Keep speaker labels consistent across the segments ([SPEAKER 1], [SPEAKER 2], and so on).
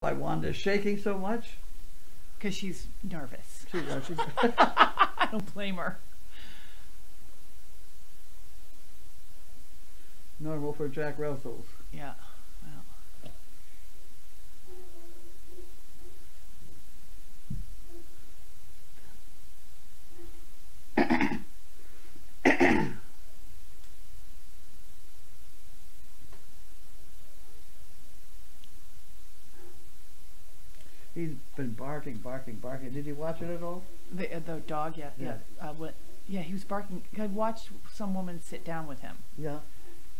[SPEAKER 1] Why Wanda's shaking so much?
[SPEAKER 2] Because she's nervous.
[SPEAKER 1] She's
[SPEAKER 2] I don't blame her.
[SPEAKER 1] normal for Jack Russells.
[SPEAKER 2] Yeah. Well.
[SPEAKER 1] He's been barking. Did you watch it at all?
[SPEAKER 2] The dog, yeah. Yeah, he was barking. I watched some woman sit down with him.
[SPEAKER 1] Yeah.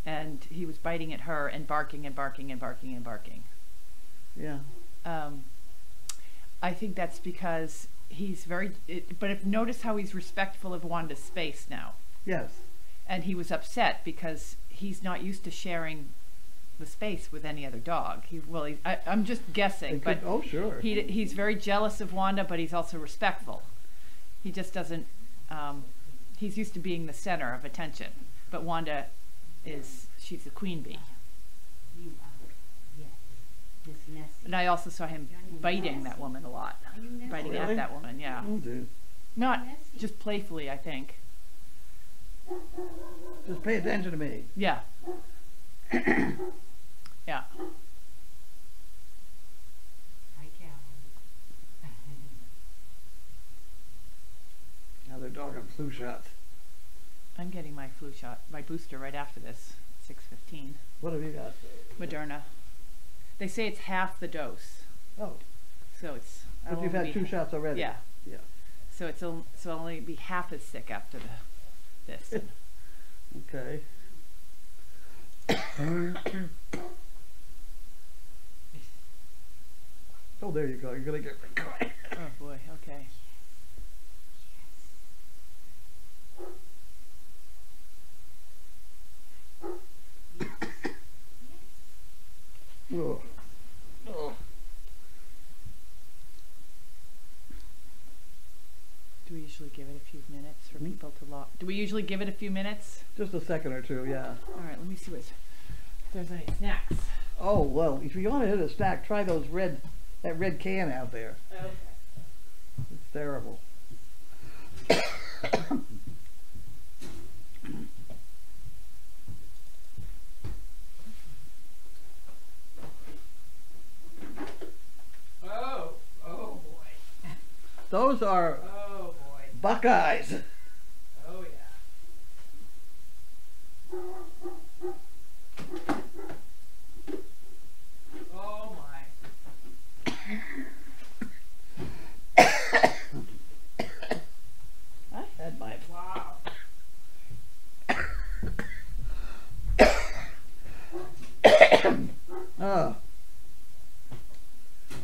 [SPEAKER 2] And he was biting at her and barking and barking and barking and barking.
[SPEAKER 1] Yeah.
[SPEAKER 2] I think that's because he's very... but if notice how he's respectful of Wanda's space now.
[SPEAKER 1] Yes.
[SPEAKER 2] And he was upset because he's not used to sharing the space with any other dog. I'm just guessing, but
[SPEAKER 1] oh, sure.
[SPEAKER 2] He's very jealous of Wanda, but he's also respectful. He just doesn't... he's used to being the center of attention, but Wanda she's the queen bee. And I also saw him biting that woman a lot. Biting at that woman, yeah.
[SPEAKER 1] Oh, dude.
[SPEAKER 2] Not just playfully, I think.
[SPEAKER 1] Just pay attention to me.
[SPEAKER 2] Yeah. Yeah.
[SPEAKER 1] Now they're talking flu shots.
[SPEAKER 2] I'm getting my flu shot, my booster right after this, 6:15.
[SPEAKER 1] What have you got?
[SPEAKER 2] Moderna. They say it's half the dose.
[SPEAKER 1] Oh.
[SPEAKER 2] So it's...
[SPEAKER 1] But you've had 2 shots already.
[SPEAKER 2] Yeah.
[SPEAKER 1] Yeah.
[SPEAKER 2] So I'll only be half as sick after this.
[SPEAKER 1] Okay. Oh, there you go. You're gonna get quiet.
[SPEAKER 2] Oh boy. Okay.
[SPEAKER 1] Oh. Oh.
[SPEAKER 2] Do we usually give it a few minutes for people to log? Do we usually give it a few minutes?
[SPEAKER 1] Just a second or two, yeah.
[SPEAKER 2] All right. Let me see if there's any snacks.
[SPEAKER 1] Oh, well, if you want to hit a snack, try that red can out there.
[SPEAKER 2] Okay.
[SPEAKER 1] It's terrible.
[SPEAKER 2] Oh boy.
[SPEAKER 1] Those are Buckeyes.
[SPEAKER 2] Oh yeah. Oh my.
[SPEAKER 1] I had my...
[SPEAKER 2] Wow.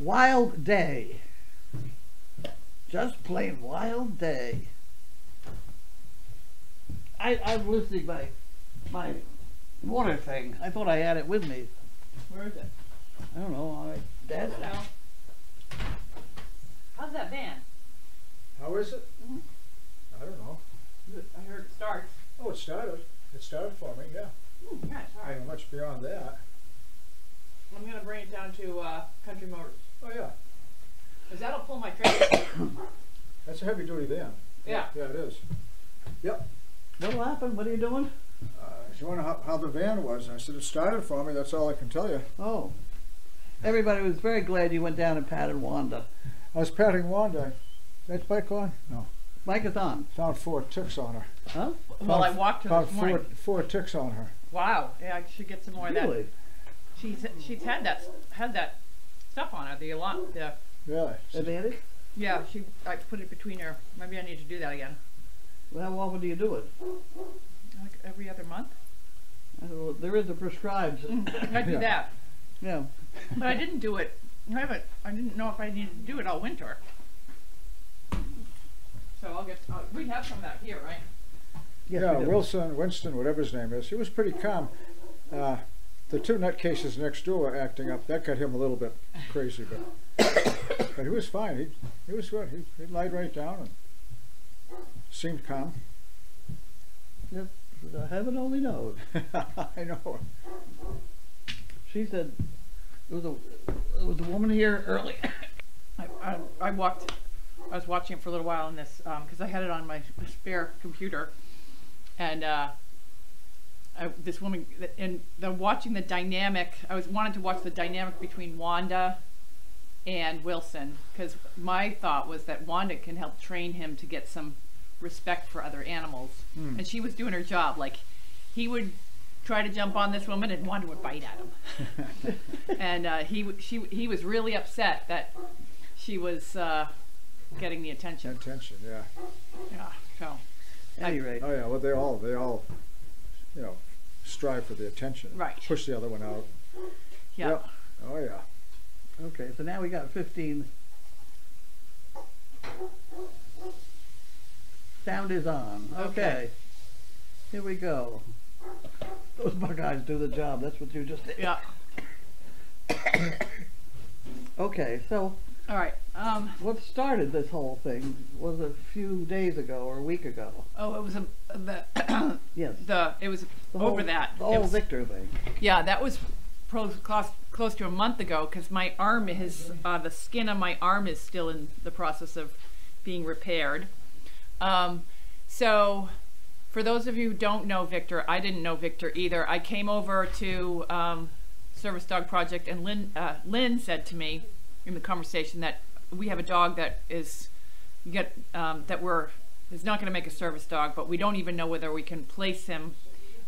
[SPEAKER 1] Wild day. Just plain wild day. I'm losing my water thing. I thought I had it with me.
[SPEAKER 2] Where is it?
[SPEAKER 1] I don't know. Dad's now.
[SPEAKER 2] How's that van?
[SPEAKER 3] How is it?
[SPEAKER 2] Mm-hmm.
[SPEAKER 3] I don't know.
[SPEAKER 2] I heard it starts.
[SPEAKER 3] Oh, it started. It started for me, yeah.
[SPEAKER 2] Yeah, it's
[SPEAKER 3] I don't know much beyond that.
[SPEAKER 2] I'm gonna bring it down to Country Motors.
[SPEAKER 3] Oh, yeah.
[SPEAKER 2] Cause that'll pull my trailer.
[SPEAKER 3] That's a heavy duty van.
[SPEAKER 2] Yeah.
[SPEAKER 3] Yeah, it is. Yep.
[SPEAKER 1] What'll happen? What are you doing?
[SPEAKER 3] She wondered how the van was. And I said, it started for me. That's all I can tell you.
[SPEAKER 1] Oh. Everybody was very glad you went down and patted Wanda.
[SPEAKER 3] I was patting Wanda. That's bike on? No.
[SPEAKER 1] Mike is on.
[SPEAKER 3] Found 4 ticks on her.
[SPEAKER 1] Huh?
[SPEAKER 2] Well, I walked her
[SPEAKER 3] Found
[SPEAKER 2] this morning.
[SPEAKER 3] four ticks on her.
[SPEAKER 2] Wow. Yeah, I should get some more of that.
[SPEAKER 1] Really?
[SPEAKER 2] She's had that stuff on her.
[SPEAKER 3] Really?
[SPEAKER 1] Advantage?
[SPEAKER 2] Yeah. I put it between her. Maybe I need to do that again.
[SPEAKER 1] Well, how often do you do it?
[SPEAKER 2] Like every other month.
[SPEAKER 1] I don't know. There is a prescribed.
[SPEAKER 2] I do that.
[SPEAKER 1] Yeah.
[SPEAKER 2] But I didn't do it. I didn't know if I needed to do it all winter. So I'll get. We have some of that here, right?
[SPEAKER 1] Yes,
[SPEAKER 3] Yeah,
[SPEAKER 1] we do.
[SPEAKER 3] Winston, whatever his name is. He was pretty calm. The 2 nutcases next door were acting up. That got him a little bit crazy, but he was fine. He was good. He lied right down and seemed calm.
[SPEAKER 1] Yep. Heaven only knows.
[SPEAKER 3] I know.
[SPEAKER 1] She said, There was a woman here early.
[SPEAKER 2] I was watching it for a little while in this, because I had it on my spare computer, and this woman, and watching the dynamic, wanted to watch the dynamic between Wanda and Wilson, because my thought was that Wanda can help train him to get some respect for other animals. And she was doing her job. Like, he would try to jump on this woman and Wanda would bite at him. And he was really upset that she was getting the attention.
[SPEAKER 3] Attention, yeah.
[SPEAKER 2] Yeah, so.
[SPEAKER 1] At any rate.
[SPEAKER 3] Oh yeah, well they all, you know, strive for the attention.
[SPEAKER 2] Right.
[SPEAKER 3] Push the other one out.
[SPEAKER 2] Yeah.
[SPEAKER 3] Yep. Oh yeah.
[SPEAKER 1] Okay, so now we got 15. Sound is on. Okay. Here we go. Those Buckeyes do the job. That's what you just did.
[SPEAKER 2] Yeah.
[SPEAKER 1] Okay, so
[SPEAKER 2] All right.
[SPEAKER 1] what started this whole thing was a few days ago or a week ago.
[SPEAKER 2] Oh, it was
[SPEAKER 1] Yes.
[SPEAKER 2] it was
[SPEAKER 1] The
[SPEAKER 2] over
[SPEAKER 1] whole,
[SPEAKER 2] that.
[SPEAKER 1] The
[SPEAKER 2] It
[SPEAKER 1] whole
[SPEAKER 2] was-
[SPEAKER 1] Victor thing.
[SPEAKER 2] Yeah, that was close to a month ago, because my arm is, the skin on my arm is still in the process of being repaired. So for those of you who don't know Victor, I didn't know Victor either. I came over to Service Dog Project, and Lynn said to me in the conversation that we have a dog that is not going to make a service dog, but we don't even know whether we can place him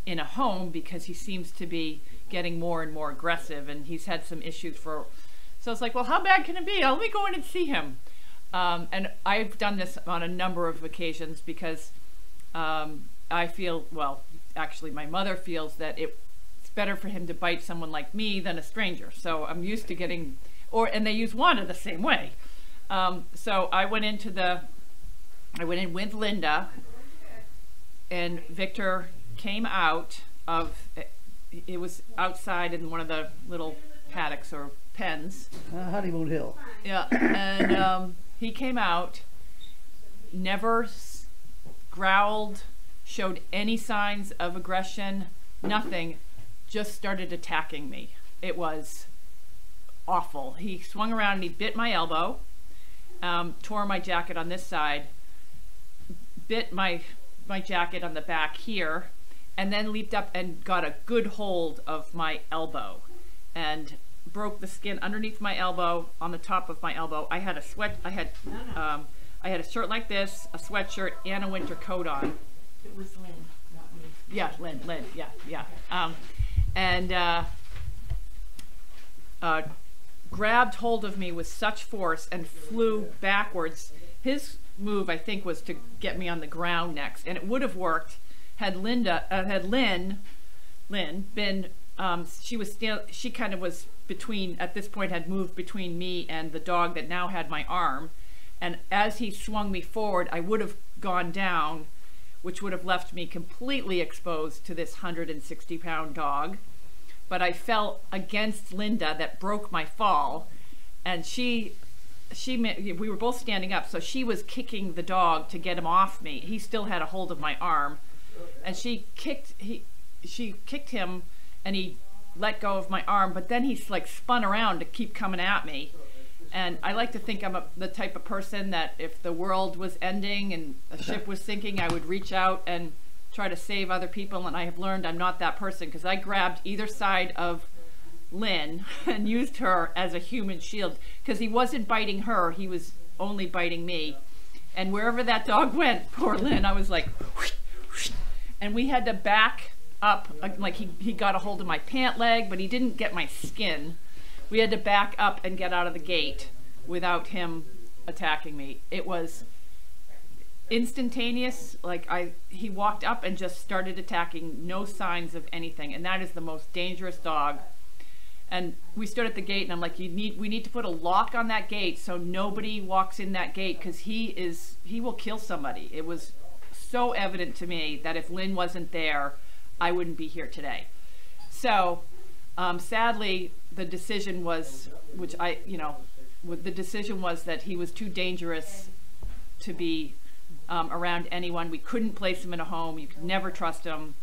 [SPEAKER 2] in a home because he seems to be getting more and more aggressive, and he's had some issues so it's like, well, how bad can it be? Let me go in and see him. And I've done this on a number of occasions because I feel, well, actually my mother feels that it's better for him to bite someone like me than a stranger. So I'm used to getting, and they use Wanda the same way. So I went in with Linda, and Victor came out of, it was outside in one of the little paddocks or pens.
[SPEAKER 1] Honeymoon Hill.
[SPEAKER 2] Yeah, and he came out, never growled, showed any signs of aggression, nothing, just started attacking me. It was awful. He swung around and he bit my elbow, tore my jacket on this side, bit my jacket on the back here, and then leaped up and got a good hold of my elbow and broke the skin underneath my elbow, on the top of my elbow. I had a shirt like this, a sweatshirt, and a winter coat on.
[SPEAKER 4] It was Lynn, not me.
[SPEAKER 2] Yeah, Lynn, yeah. And grabbed hold of me with such force and flew backwards. His move, I think, was to get me on the ground next, and it would have worked had Lynn been, she kind of was between, at this point had moved between me and the dog that now had my arm, and as he swung me forward, I would have gone down, which would have left me completely exposed to this 160-pound dog. But I fell against Linda that broke my fall, and we were both standing up, so she was kicking the dog to get him off me. He still had a hold of my arm, and she kicked him, and he let go of my arm, but then he's like spun around to keep coming at me. And I like to think I'm the type of person that if the world was ending and a ship was sinking, I would reach out and try to save other people, and I have learned I'm not that person, because I grabbed either side of Lynn and used her as a human shield, because he wasn't biting her, he was only biting me. And wherever that dog went, poor Lynn, I was like, whoosh, whoosh, and we had to back up, like he got a hold of my pant leg, but he didn't get my skin. We had to back up and get out of the gate without him attacking me. It was instantaneous. Like he walked up and just started attacking, no signs of anything, and that is the most dangerous dog. And we stood at the gate, and I'm like, we need to put a lock on that gate so nobody walks in that gate, because he will kill somebody. It was so evident to me that if Lynn wasn't there, I wouldn't be here today. So sadly, the decision was, the decision was that he was too dangerous to be around anyone. We couldn't place him in a home. You could never trust him.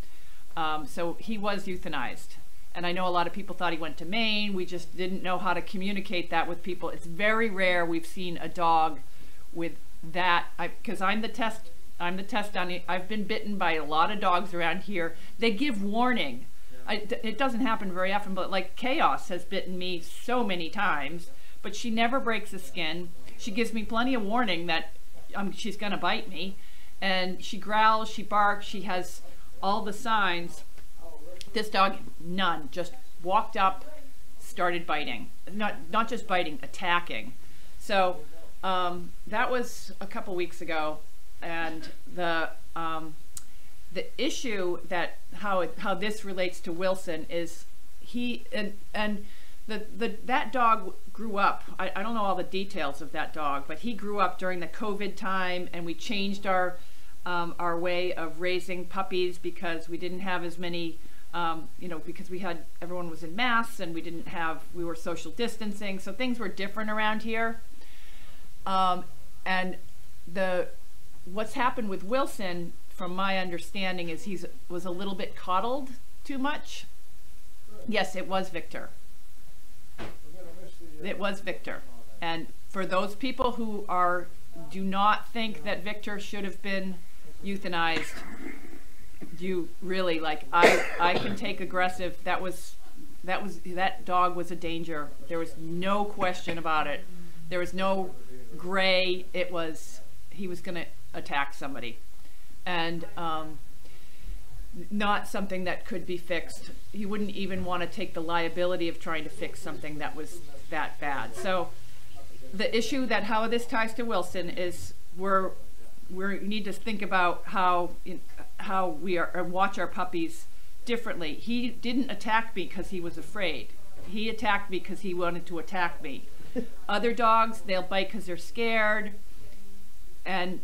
[SPEAKER 2] So he was euthanized. And I know a lot of people thought he went to Maine. We just didn't know how to communicate that with people. It's very rare we've seen a dog with that, because I'm the test on it. I've been bitten by a lot of dogs around here. They give warning. It doesn't happen very often, but like Chaos has bitten me so many times, but she never breaks the skin. She gives me plenty of warning that she's gonna bite me, and she growls, she barks, she has all the signs. This dog, none, just walked up, started biting. Not just biting, attacking. So that was a couple weeks ago, and the issue that how this relates to Wilson is that dog grew up. I don't know all the details of that dog, but he grew up during the COVID time, and we changed our way of raising puppies because we didn't have as many. Because everyone was in masks, and we were social distancing, so things were different around here. And what's happened with Wilson, from my understanding, is he was a little bit coddled too much. Yes, it was Victor. It was Victor. And for those people who do not think that Victor should have been euthanized, you really, like, I can take aggressive. That dog was a danger. There was no question about it. There was no gray. He was gonna attack somebody, and not something that could be fixed. He wouldn't even want to take the liability of trying to fix something that was that bad. So the issue that how this ties to Wilson is we need to think about how we watch our puppies differently. He didn't attack me because he was afraid. He attacked me because he wanted to attack me. Other dogs, they'll bite because they're scared, and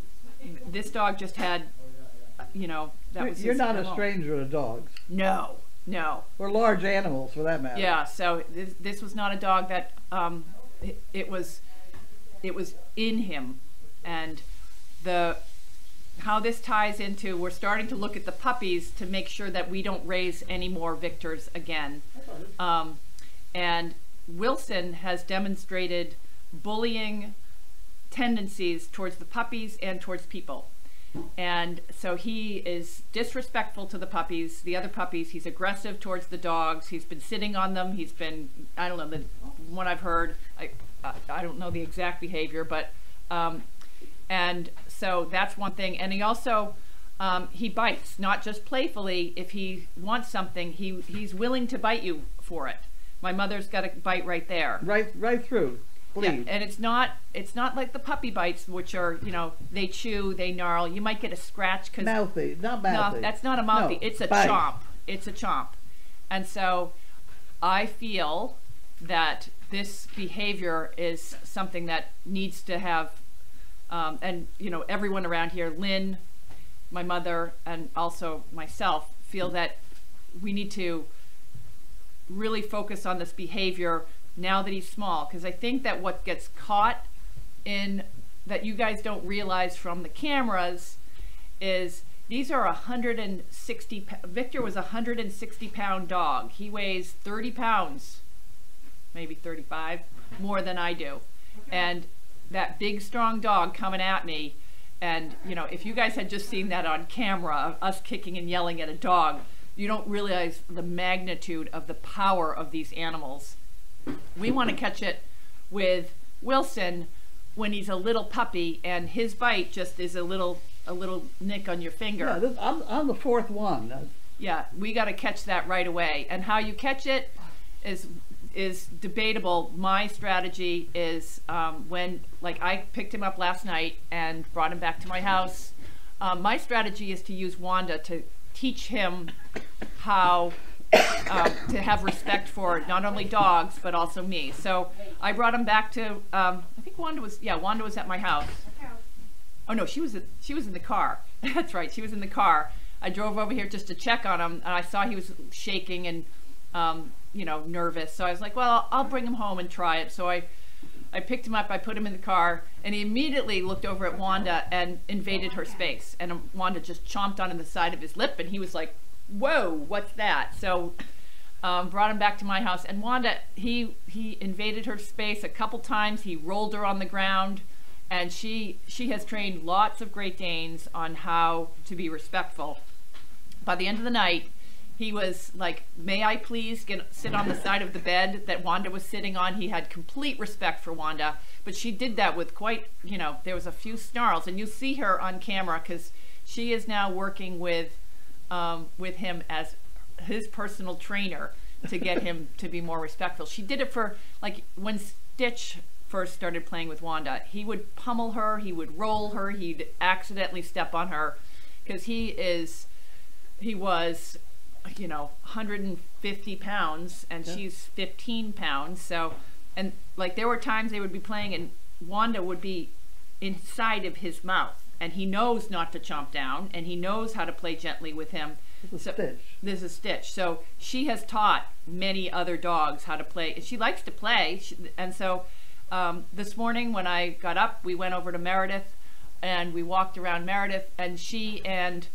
[SPEAKER 2] this dog just had, that was.
[SPEAKER 1] You're not a stranger to dogs.
[SPEAKER 2] No.
[SPEAKER 1] Or large animals, for that matter.
[SPEAKER 2] Yeah. So this was not a dog that it was in him, and how this ties into, we're starting to look at the puppies to make sure that we don't raise any more Victors again. And Wilson has demonstrated bullying tendencies towards the puppies and towards people. And so he is disrespectful to the puppies, the other puppies. He's aggressive towards the dogs. He's been sitting on them. He's been, I don't know, what I've heard, I don't know the exact behavior, but, and so that's one thing. And he also, he bites, not just playfully. If he wants something, he's willing to bite you for it. My mother's got a bite right there.
[SPEAKER 1] Right through. Bleed.
[SPEAKER 2] Yeah, and it's not like the puppy bites, which are, they chew, they gnarl. You might get a scratch because
[SPEAKER 1] mouthy, not mouthy.
[SPEAKER 2] No, that's not a mouthy. No, it's a
[SPEAKER 1] bite.
[SPEAKER 2] chomp. It's a chomp. And so I feel that this behavior is something that needs to have, and everyone around here, Lynn, my mother, and also myself, feel that we need to really focus on this behavior now that he's small, because I think that what gets caught in, that you guys don't realize from the cameras, is these are 160, Victor was a 160-pound dog. He weighs 30 pounds, maybe 35, more than I do. And that big, strong dog coming at me, and if you guys had just seen that on camera, us kicking and yelling at a dog, you don't realize the magnitude of the power of these animals. We want to catch it with Wilson when he's a little puppy, and his bite just is a little nick on your finger.
[SPEAKER 1] Yeah, I'm the fourth one.
[SPEAKER 2] Yeah, we got to catch that right away. And how you catch it is debatable. My strategy is when, like, I picked him up last night and brought him back to my house. My strategy is to use Wanda to teach him how to have respect for not only dogs but also me. So I brought him back to I think Wanda was at my house. Oh no, she was in the car. That's right, she was in the car. I drove over here just to check on him, and I saw he was shaking and nervous. So I was like, well, I'll bring him home and try it. So I picked him up, I put him in the car, and he immediately looked over at Wanda and invaded her space. And Wanda just chomped on the side of his lip, and he was like, whoa, what's that? So brought him back to my house. And Wanda, he invaded her space a couple times. He rolled her on the ground. And she has trained lots of Great Danes on how to be respectful. By the end of the night, he was like, may I please sit on the side of the bed that Wanda was sitting on? He had complete respect for Wanda, but she did that with quite, you know, there was a few snarls, and you'll see her on camera because she is now working with him as his personal trainer to get him to be more respectful. She did it for, like, when Stitch first started playing with Wanda, he would pummel her, he would roll her, he'd accidentally step on her, because he was, you know, 150 pounds and she's 15 pounds. So, and like there were times they would be playing and Wanda would be inside of his mouth, and he knows not to chomp down, and he knows how to play gently with him.
[SPEAKER 1] Stitch.
[SPEAKER 2] This is Stitch. So she has taught many other dogs how to play. She likes to play, and so this morning when I got up, we went over to Meredith and we walked around Meredith, and she and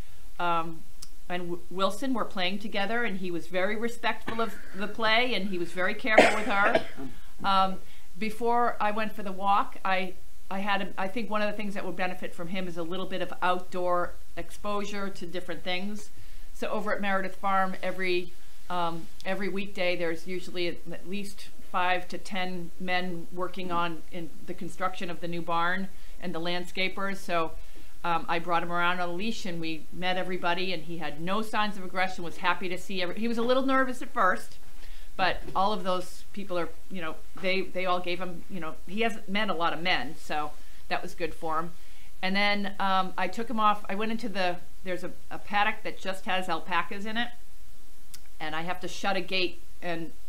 [SPEAKER 2] Wilson were playing together, and he was very respectful of the play, and he was very careful with her. Before I went for the walk, I think one of the things that would benefit from him is a little bit of outdoor exposure to different things. So over at Meredith Farm, every weekday, there's usually at least 5 to 10 men working on in the construction of the new barn and the landscapers. So I brought him around on a leash, and we met everybody, and he had no signs of aggression, was happy to see he was a little nervous at first, but all of those people are, you know, they all gave him, you know, he hasn't met a lot of men, so that was good for him. And then I took him off. I went into there's a paddock that just has alpacas in it, and I have to shut a gate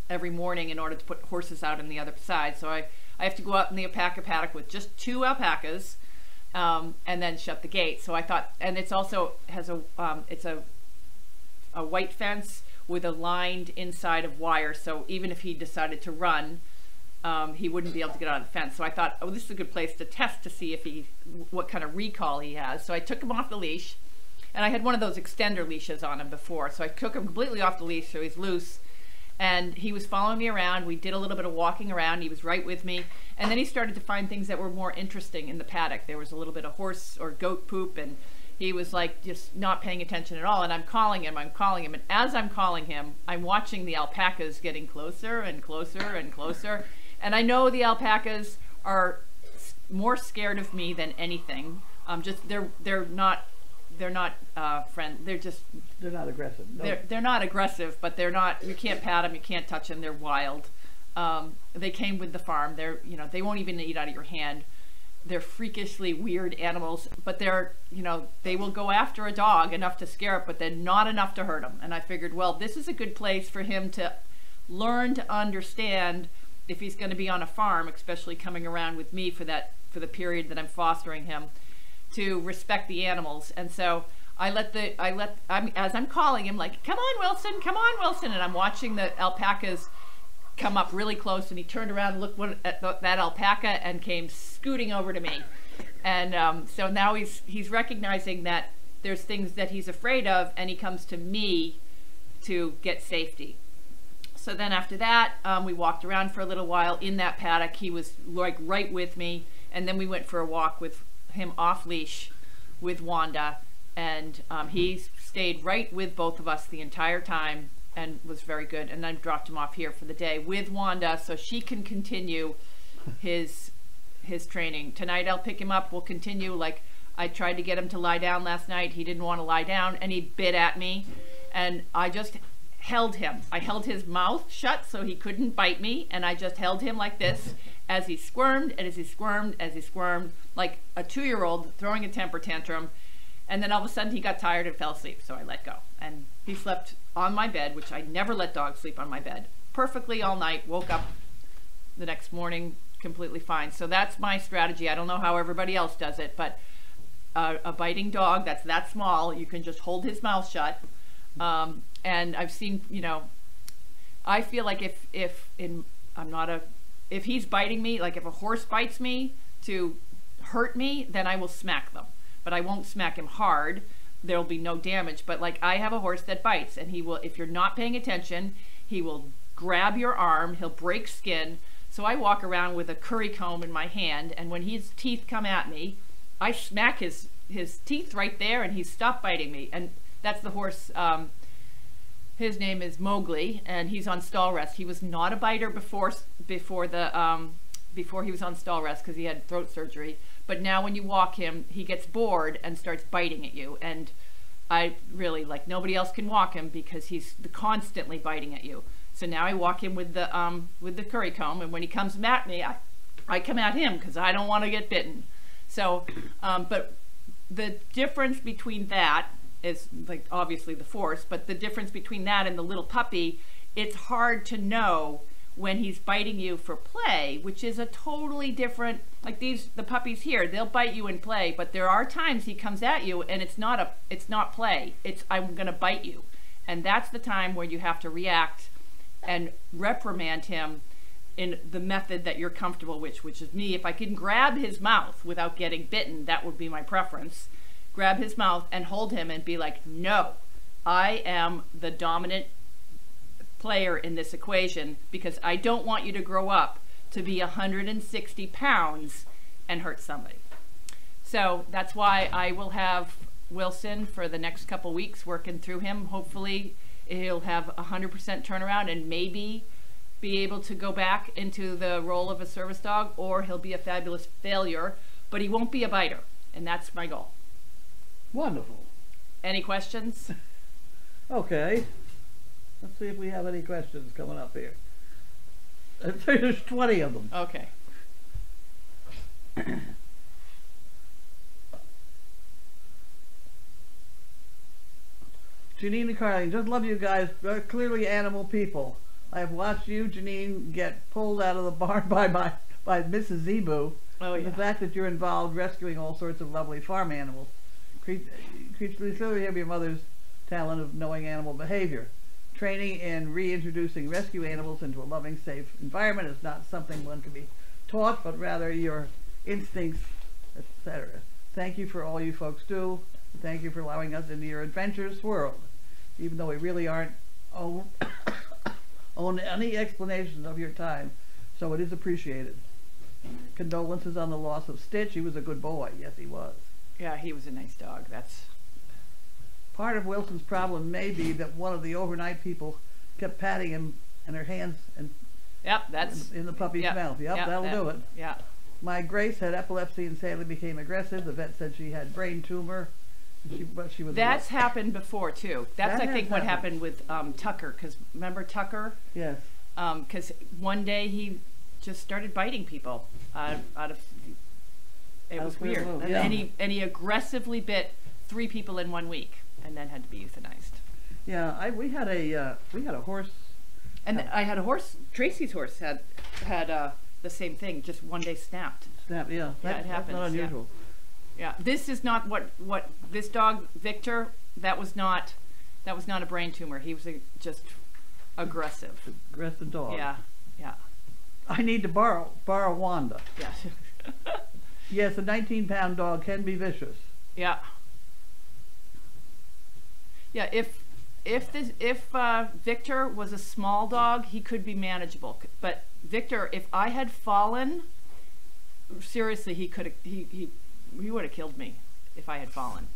[SPEAKER 2] every morning in order to put horses out on the other side. So I have to go out in the alpaca paddock with just 2 alpacas, and then shut the gate. So I thought, and it's also has it's a white fence with a lined inside of wire. So even if he decided to run, he wouldn't be able to get out of the fence. So I thought, oh, this is a good place to test to see if what kind of recall he has. So I took him off the leash, and I had one of those extender leashes on him before. So I took him completely off the leash so he's loose. And he was following me around. We did a little bit of walking around. He was right with me. And then he started to find things that were more interesting in the paddock. There was a little bit of horse or goat poop, and he was like just not paying attention at all. And I'm calling him. And as I'm calling him, I'm watching the alpacas getting closer and closer and closer. And I know the alpacas are more scared of me than anything. They're not
[SPEAKER 1] They're not aggressive. No.
[SPEAKER 2] They're not aggressive, but they're not, you can't pat them, you can't touch them, they're wild. They came with the farm. They're, you know, they won't even eat out of your hand. They're freakishly weird animals, but they're, you know, they will go after a dog enough to scare it, but they're not enough to hurt them. And I figured, well, this is a good place for him to learn to understand if he's going to be on a farm, especially coming around with me for the period that I'm fostering him, to respect the animals. And so as I'm calling him, like, come on, Wilson, and I'm watching the alpacas come up really close, and he turned around and looked at that alpaca and came scooting over to me. And so now he's recognizing that there's things that he's afraid of, and he comes to me to get safety. So then after that, we walked around for a little while in that paddock. He was like right with me, and then we went for a walk with him off leash with Wanda, and he stayed right with both of us the entire time and was very good. And then dropped him off here for the day with Wanda so she can continue his training. Tonight I'll pick him up. We'll continue. Like, I tried to get him to lie down last night. He didn't want to lie down, and he bit at me, and I just held him. I held his mouth shut so he couldn't bite me, and I just held him like this as he squirmed and as he squirmed, like a 2-year-old throwing a temper tantrum. And then all of a sudden he got tired and fell asleep, so I let go. And he slept on my bed, which I never let dogs sleep on my bed, perfectly all night. Woke up the next morning completely fine. So that's my strategy. I don't know how everybody else does it, but a biting dog that's that small, you can just hold his mouth shut. And I've seen, you know, I feel like if he's biting me, like if a horse bites me to hurt me, then I will smack them. But I won't smack him hard. There'll be no damage. But like, I have a horse that bites, and he will, if you're not paying attention, He will grab your arm, he'll break skin. So I walk around with a curry comb in my hand, and when his teeth come at me, I smack his teeth right there, and he stopped biting me. And that's the horse. His name is Mowgli, and he's on stall rest. He was not a biter before he was on stall rest because he had throat surgery. But now when you walk him, he gets bored and starts biting at you. And I really, like, nobody else can walk him because he's constantly biting at you. So now I walk him with the curry comb, and when he comes at me, I come at him because I don't want to get bitten. So, but the difference between that is, like, obviously the force, but the difference between that and the little puppy, it's hard to know when he's biting you for play, which is a totally different, like the puppies here, they'll bite you in play, but there are times he comes at you and it's not play, it's I'm gonna bite you. And that's the time where you have to react and reprimand him in the method that you're comfortable with, which is me. If I can grab his mouth without getting bitten, that would be my preference. Grab his mouth and hold him and be like, no, I am the dominant player in this equation because I don't want you to grow up to be 160 pounds and hurt somebody. So that's why I will have Wilson for the next couple weeks working through him. Hopefully he'll have 100% turnaround and maybe be able to go back into the role of a service dog, or he'll be a fabulous failure, but he won't be a biter, and that's my goal.
[SPEAKER 1] Wonderful.
[SPEAKER 2] Any questions?
[SPEAKER 1] Okay. Let's see if we have any questions coming up here. There's 20 of them.
[SPEAKER 2] Okay.
[SPEAKER 1] Janine and Carlene, just love you guys. Clearly animal people. I have watched you, Janine, get pulled out of the barn by Mrs. Zebu.
[SPEAKER 2] Oh, yeah.
[SPEAKER 1] The fact that you're involved rescuing all sorts of lovely farm animals. Clearly have your mother's talent of knowing animal behavior. Training and reintroducing rescue animals into a loving, safe environment is not something one can be taught, but rather your instincts, etc. Thank you for all you folks do. Thank you for allowing us into your adventurous world, even though we really aren't own any explanations of your time, so it is appreciated. Condolences on the loss of Stitch. He was a good boy. Yes, he was.
[SPEAKER 2] Yeah, he was a nice dog. That's
[SPEAKER 1] part of Wilson's problem may be that one of the overnight people kept patting him and her hands and
[SPEAKER 2] yep, that's
[SPEAKER 1] in the puppy's mouth. Yep, that'll do it.
[SPEAKER 2] Yeah.
[SPEAKER 1] My Grace had epilepsy and sadly became aggressive. The vet said she had brain tumor. But she was.
[SPEAKER 2] That's happened before too. That's
[SPEAKER 1] That
[SPEAKER 2] I think
[SPEAKER 1] has
[SPEAKER 2] what
[SPEAKER 1] happened.
[SPEAKER 2] happened with Tucker, because remember Tucker?
[SPEAKER 1] Yes.
[SPEAKER 2] Because one day he just started biting people out of. It
[SPEAKER 1] Out
[SPEAKER 2] was
[SPEAKER 1] of clear
[SPEAKER 2] weird,
[SPEAKER 1] blue,
[SPEAKER 2] and,
[SPEAKER 1] yeah.
[SPEAKER 2] and he aggressively bit 3 people in 1 week, and then had to be euthanized.
[SPEAKER 1] Yeah, we had a horse.
[SPEAKER 2] And I had a horse. Tracy's horse had the same thing. Just one day snapped.
[SPEAKER 1] Snap. Yeah,
[SPEAKER 2] it happens.
[SPEAKER 1] That's not unusual.
[SPEAKER 2] Yeah, this is not what this dog Victor. That was not a brain tumor. He was just aggressive.
[SPEAKER 1] Aggressive dog.
[SPEAKER 2] Yeah, yeah,
[SPEAKER 1] I need to borrow Wanda.
[SPEAKER 2] yeah,
[SPEAKER 1] Yes, a 19-pound dog can be vicious.
[SPEAKER 2] yeah. Yeah, if Victor was a small dog, he could be manageable. But Victor, if I had fallen, seriously, he would have killed me if I had fallen.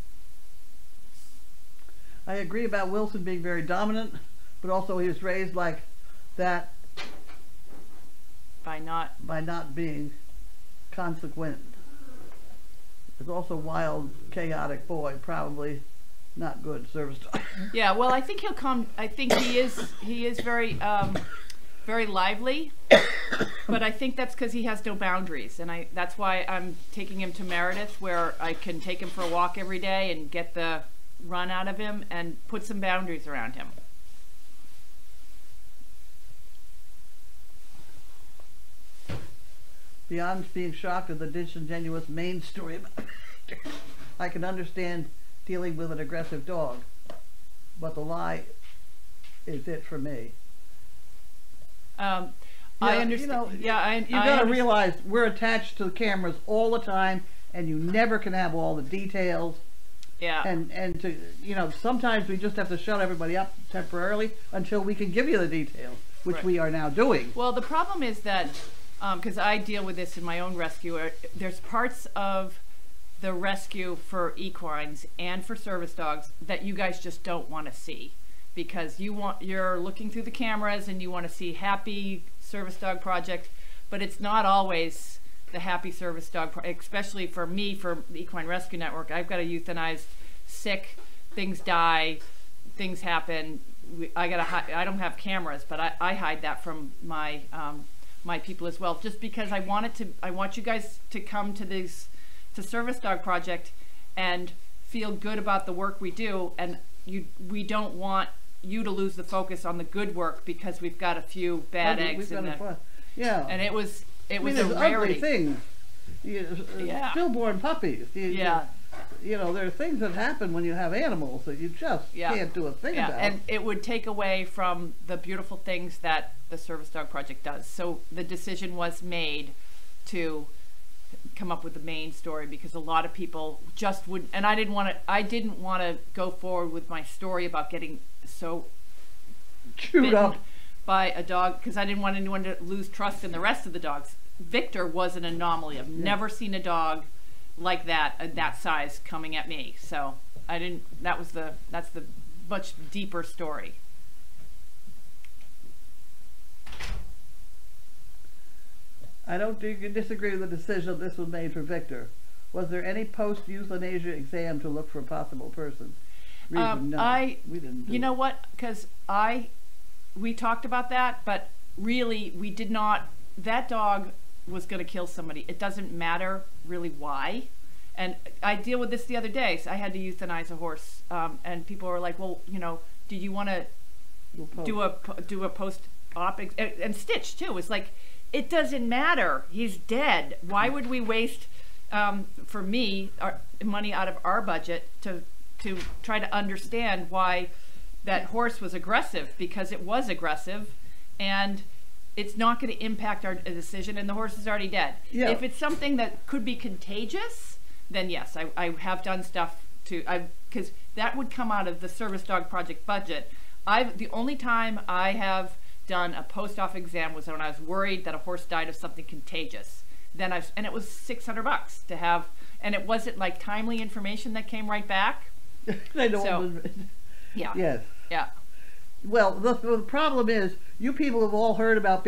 [SPEAKER 1] I agree about Wilson being very dominant, but also he was raised like that
[SPEAKER 2] By not
[SPEAKER 1] being consequent. He's also a wild, chaotic boy, probably not good service dog.
[SPEAKER 2] Yeah, well, I think he'll come. I think he is very very lively, but I think that's because he has no boundaries, and that's why I'm taking him to Meredith, where I can take him for a walk every day and get the run out of him and put some boundaries around him.
[SPEAKER 1] Beyond being shocked at the disingenuous main story, I can understand dealing with an aggressive dog, but the lie is it for me.
[SPEAKER 2] I understand.
[SPEAKER 1] You gotta realize we're attached to the cameras all the time, and you never can have all the details.
[SPEAKER 2] Yeah.
[SPEAKER 1] And to, you know, sometimes we just have to shut everybody up temporarily until we can give you the details, which
[SPEAKER 2] Right.
[SPEAKER 1] we are now doing.
[SPEAKER 2] Well, the problem is that, because I deal with this in my own rescue, there's parts of the rescue for equines and for service dogs that you guys just don't want to see, because you're looking through the cameras and you want to see happy service dog project, but it's not always the happy service dog, especially for me, for the Equine Rescue Network. I've got to euthanize sick, things die, things happen. I don't have cameras, but I hide that from my my people as well, just because I want you guys to come to Service Dog Project and feel good about the work we do, and we don't want you to lose the focus on the good work because we've got a few bad eggs in there.
[SPEAKER 1] Yeah.
[SPEAKER 2] And it was a
[SPEAKER 1] there's
[SPEAKER 2] rarity.
[SPEAKER 1] ugly things.
[SPEAKER 2] Yeah.
[SPEAKER 1] Stillborn puppies.
[SPEAKER 2] Yeah.
[SPEAKER 1] You know, there are things that happen when you have animals that you just can't do a thing about.
[SPEAKER 2] And it would take away from the beautiful things that the Service Dog Project does. So the decision was made to come up with the main story, because a lot of people just wouldn't, and I didn't want to go forward with my story about getting so
[SPEAKER 1] chewed up
[SPEAKER 2] by a dog, because I didn't want anyone to lose trust in the rest of the dogs. Victor was an anomaly. I've never seen a dog like that size coming at me. So I didn't, that's the much deeper story.
[SPEAKER 1] I don't think you can disagree with the decision this was made for Victor. Was there any post-euthanasia exam to look for a possible person? Reason, no, we didn't do
[SPEAKER 2] you know what? Because we talked about that, but really we did not. That dog was going to kill somebody. It doesn't matter really why. And I deal with this the other day. So I had to euthanize a horse, and people were like, "Well, you know, do you want to do a post-op and stitch too?" It's like, it doesn't matter. He's dead. Why would we waste, for me, money out of our budget to try to understand why that horse was aggressive? Because it was aggressive, and it's not going to impact our decision, and the horse is already dead.
[SPEAKER 1] Yeah.
[SPEAKER 2] If it's something that could be contagious, then yes, I have done stuff because that would come out of the Service Dog Project budget. The only time I have done a post-op exam was when I was worried that a horse died of something contagious. And it was $600 to have, and it wasn't like timely information that came right back.
[SPEAKER 1] They don't.
[SPEAKER 2] So, yeah.
[SPEAKER 1] Yes.
[SPEAKER 2] Yeah.
[SPEAKER 1] Well, the problem is, you people have all heard about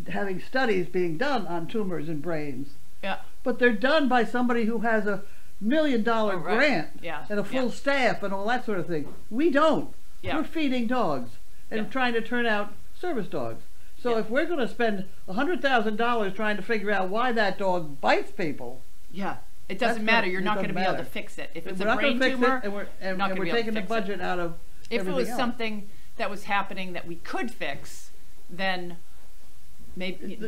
[SPEAKER 1] having studies being done on tumors in brains.
[SPEAKER 2] Yeah.
[SPEAKER 1] But they're done by somebody who has $1 million grant and a full staff and all that sort of thing. We don't.
[SPEAKER 2] Yeah.
[SPEAKER 1] We're feeding dogs and trying to turn out service dogs. So if we're going to spend $100,000 trying to figure out why that dog bites people,
[SPEAKER 2] it doesn't matter. You're not going to be able to fix it. If it's a brain tumor,
[SPEAKER 1] and we're taking the budget out of
[SPEAKER 2] if it was
[SPEAKER 1] else.
[SPEAKER 2] Something that was happening that we could fix, then maybe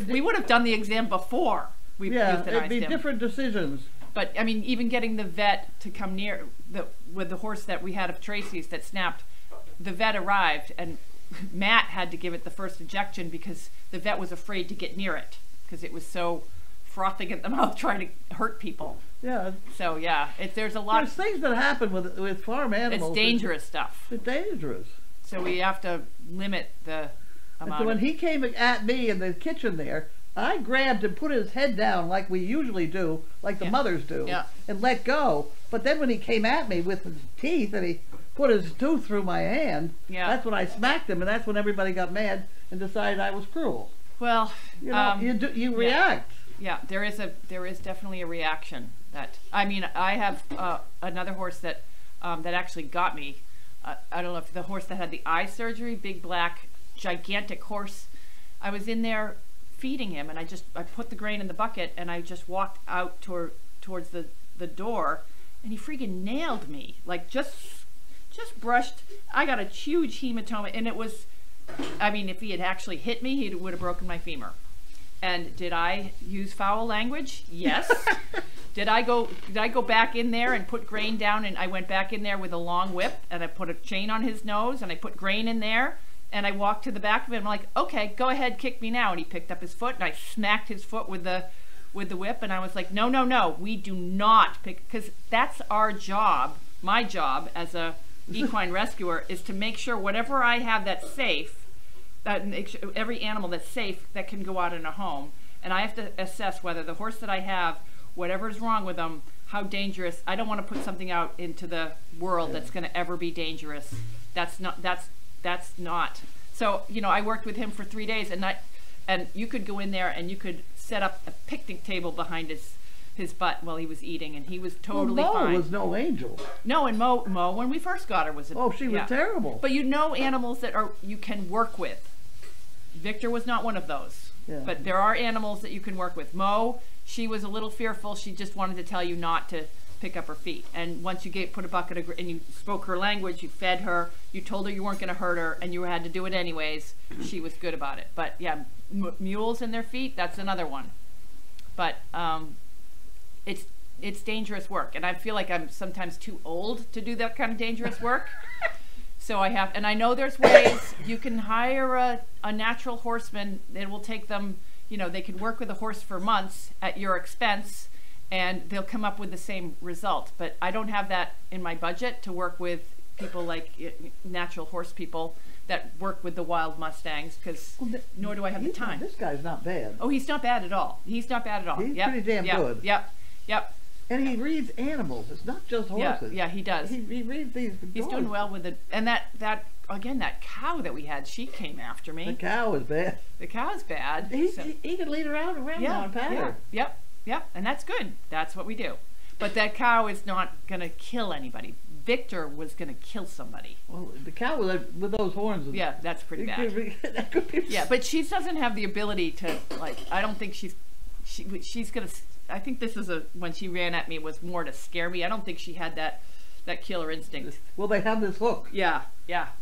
[SPEAKER 2] we would have done the exam before we euthanized
[SPEAKER 1] it'd be
[SPEAKER 2] him.
[SPEAKER 1] different decisions.
[SPEAKER 2] But I mean, even getting the vet to come near with the horse that we had of Tracy's that snapped, the vet arrived and Matt had to give it the first injection because the vet was afraid to get near it because it was so frothing at the mouth trying to hurt people.
[SPEAKER 1] Yeah.
[SPEAKER 2] So yeah, there's a lot.
[SPEAKER 1] There's things that happen with farm animals.
[SPEAKER 2] It's dangerous stuff.
[SPEAKER 1] It's dangerous.
[SPEAKER 2] So we have to limit the amount.
[SPEAKER 1] So when he came at me in the kitchen there, I grabbed and put his head down like we usually do, like the mothers do, and let go. But then when he came at me with his teeth and he put his tooth through my hand, that's when I smacked him, and that's when everybody got mad and decided I was cruel.
[SPEAKER 2] Well,
[SPEAKER 1] you know, you react.
[SPEAKER 2] Yeah, there is definitely a reaction. That I mean, I have another horse that actually got me. I don't know if the horse that had the eye surgery, big black, gigantic horse. I was in there feeding him, and I put the grain in the bucket, and I just walked out towards the door, and he freaking nailed me. Like just brushed. I got a huge hematoma, and it was, I mean, if he had actually hit me, he would have broken my femur. And did I use foul language? Yes. Did I go back in there and put grain down, and I went back in there with a long whip, and I put a chain on his nose, and I put grain in there, and I walked to the back of him. I'm like, okay, go ahead, kick me now. And he picked up his foot, and I smacked his foot with the with the whip, and I was like, no, no, no, we do not pick, because that's our job. My job as a equine rescuer is to make sure whatever I have that's safe, that make sure every animal that's safe that can go out in a home, and I have to assess whether the horse that I have, whatever's wrong with them, how dangerous. I don't want to put something out into the world that's going to ever be dangerous. That's not. So, you know, I worked with him for 3 days, and you could go in there and you could set up a picnic table behind his butt while he was eating, and he was totally
[SPEAKER 1] Mo
[SPEAKER 2] fine.
[SPEAKER 1] was no angel.
[SPEAKER 2] No, and Mo, when we first got her, was
[SPEAKER 1] she was terrible.
[SPEAKER 2] But you know, animals that you can work with. Victor was not one of those.
[SPEAKER 1] Yeah.
[SPEAKER 2] But there are animals that you can work with. Mo, she was a little fearful. She just wanted to tell you not to pick up her feet. And once you put a bucket of, and you spoke her language, you fed her, you told her you weren't going to hurt her, and you had to do it anyways, she was good about it. But yeah, mules in their feet, that's another one. But it's dangerous work, and I feel like I'm sometimes too old to do that kind of dangerous work. So I have, and I know there's ways you can hire a natural horseman. It will take them, you know, they can work with a horse for months at your expense, and they'll come up with the same result. But I don't have that in my budget to work with people like natural horse people that work with the wild Mustangs, because nor do I have the time.
[SPEAKER 1] This guy's not bad.
[SPEAKER 2] Oh, he's not bad at all. He's not bad at all.
[SPEAKER 1] He's pretty damn good.
[SPEAKER 2] Yep.
[SPEAKER 1] And he reads animals. It's not just horses.
[SPEAKER 2] Yeah, he does.
[SPEAKER 1] He reads these dogs.
[SPEAKER 2] He's doing well with it. And that again, that cow that we had, she came after me.
[SPEAKER 1] The cow is bad.
[SPEAKER 2] The cow's bad.
[SPEAKER 1] He can lead her around now and pat her.
[SPEAKER 2] Yep, and that's good. That's what we do. But that cow is not going to kill anybody. Victor was going to kill somebody.
[SPEAKER 1] Well, the cow with those horns.
[SPEAKER 2] Yeah, that's pretty bad.
[SPEAKER 1] That could be.
[SPEAKER 2] Yeah, but she doesn't have the ability to, like, I don't think she's going to, I think this is when she ran at me was more to scare me. I don't think she had that killer instinct.
[SPEAKER 1] Well, they have this hook.
[SPEAKER 2] Yeah.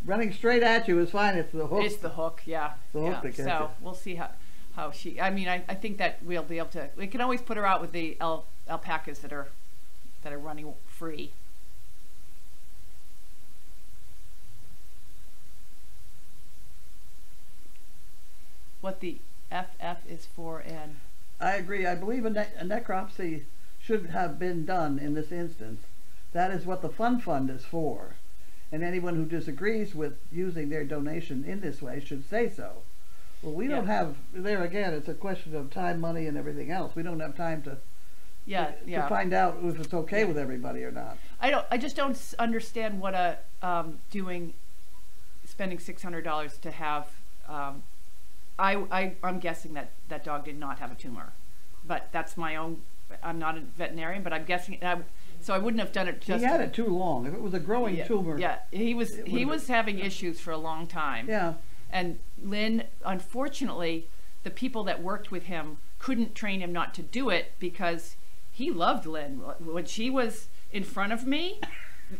[SPEAKER 1] Running straight at you is fine. It's the hook.
[SPEAKER 2] It's the hook, yeah.
[SPEAKER 1] The hook that gets
[SPEAKER 2] so
[SPEAKER 1] it.
[SPEAKER 2] We'll see how she, I mean, I think that we'll be able to, we can always put her out with the alpacas that are running free. What the FF is for, and
[SPEAKER 1] I agree. I believe a necropsy should have been done in this instance. That is what the fund is for. And anyone who disagrees with using their donation in this way should say so. Well, we don't have, there again, it's a question of time, money, and everything else. We don't have time to find out if it's okay with everybody or not.
[SPEAKER 2] I just don't understand what spending $600 to have, I'm guessing that dog did not have a tumor, but that's my own, I'm not a veterinarian, but I'm guessing, so I wouldn't have done it just.
[SPEAKER 1] He had it too long. If it was a growing tumor.
[SPEAKER 2] Yeah, he was having issues for a long time.
[SPEAKER 1] Yeah.
[SPEAKER 2] And Lynn, unfortunately, the people that worked with him couldn't train him not to do it because he loved Lynn. When she was in front of me,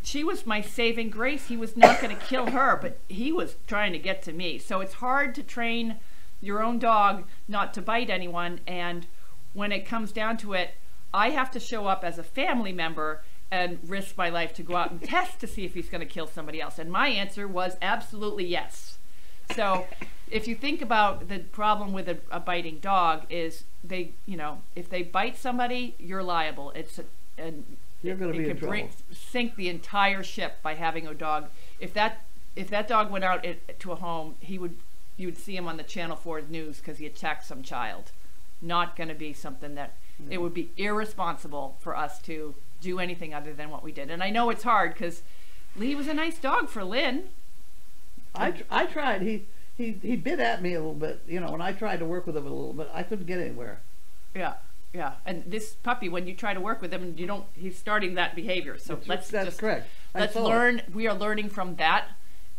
[SPEAKER 2] she was my saving grace. He was not going to kill her, but he was trying to get to me. So it's hard to train your own dog not to bite anyone, and when it comes down to it, I have to show up as a family member and risk my life to go out and test to see if he's going to kill somebody else. And my answer was absolutely yes. So if you think about the problem with a biting dog is if they bite somebody, you're liable.
[SPEAKER 1] You're going to be in trouble.
[SPEAKER 2] Sink the entire ship by having a dog. If that dog went out to a home, you would see him on the Channel 4 news because he attacked some child. Not going to be something that it would be irresponsible for us to do anything other than what we did. And I know it's hard because Lee was a nice dog for Lynn.
[SPEAKER 1] I tried. He bit at me a little bit, and I tried to work with him a little bit. I couldn't get anywhere.
[SPEAKER 2] Yeah. And this puppy, when you try to work with him, he's starting that behavior. So
[SPEAKER 1] that's correct.
[SPEAKER 2] Let's learn. We are learning from that.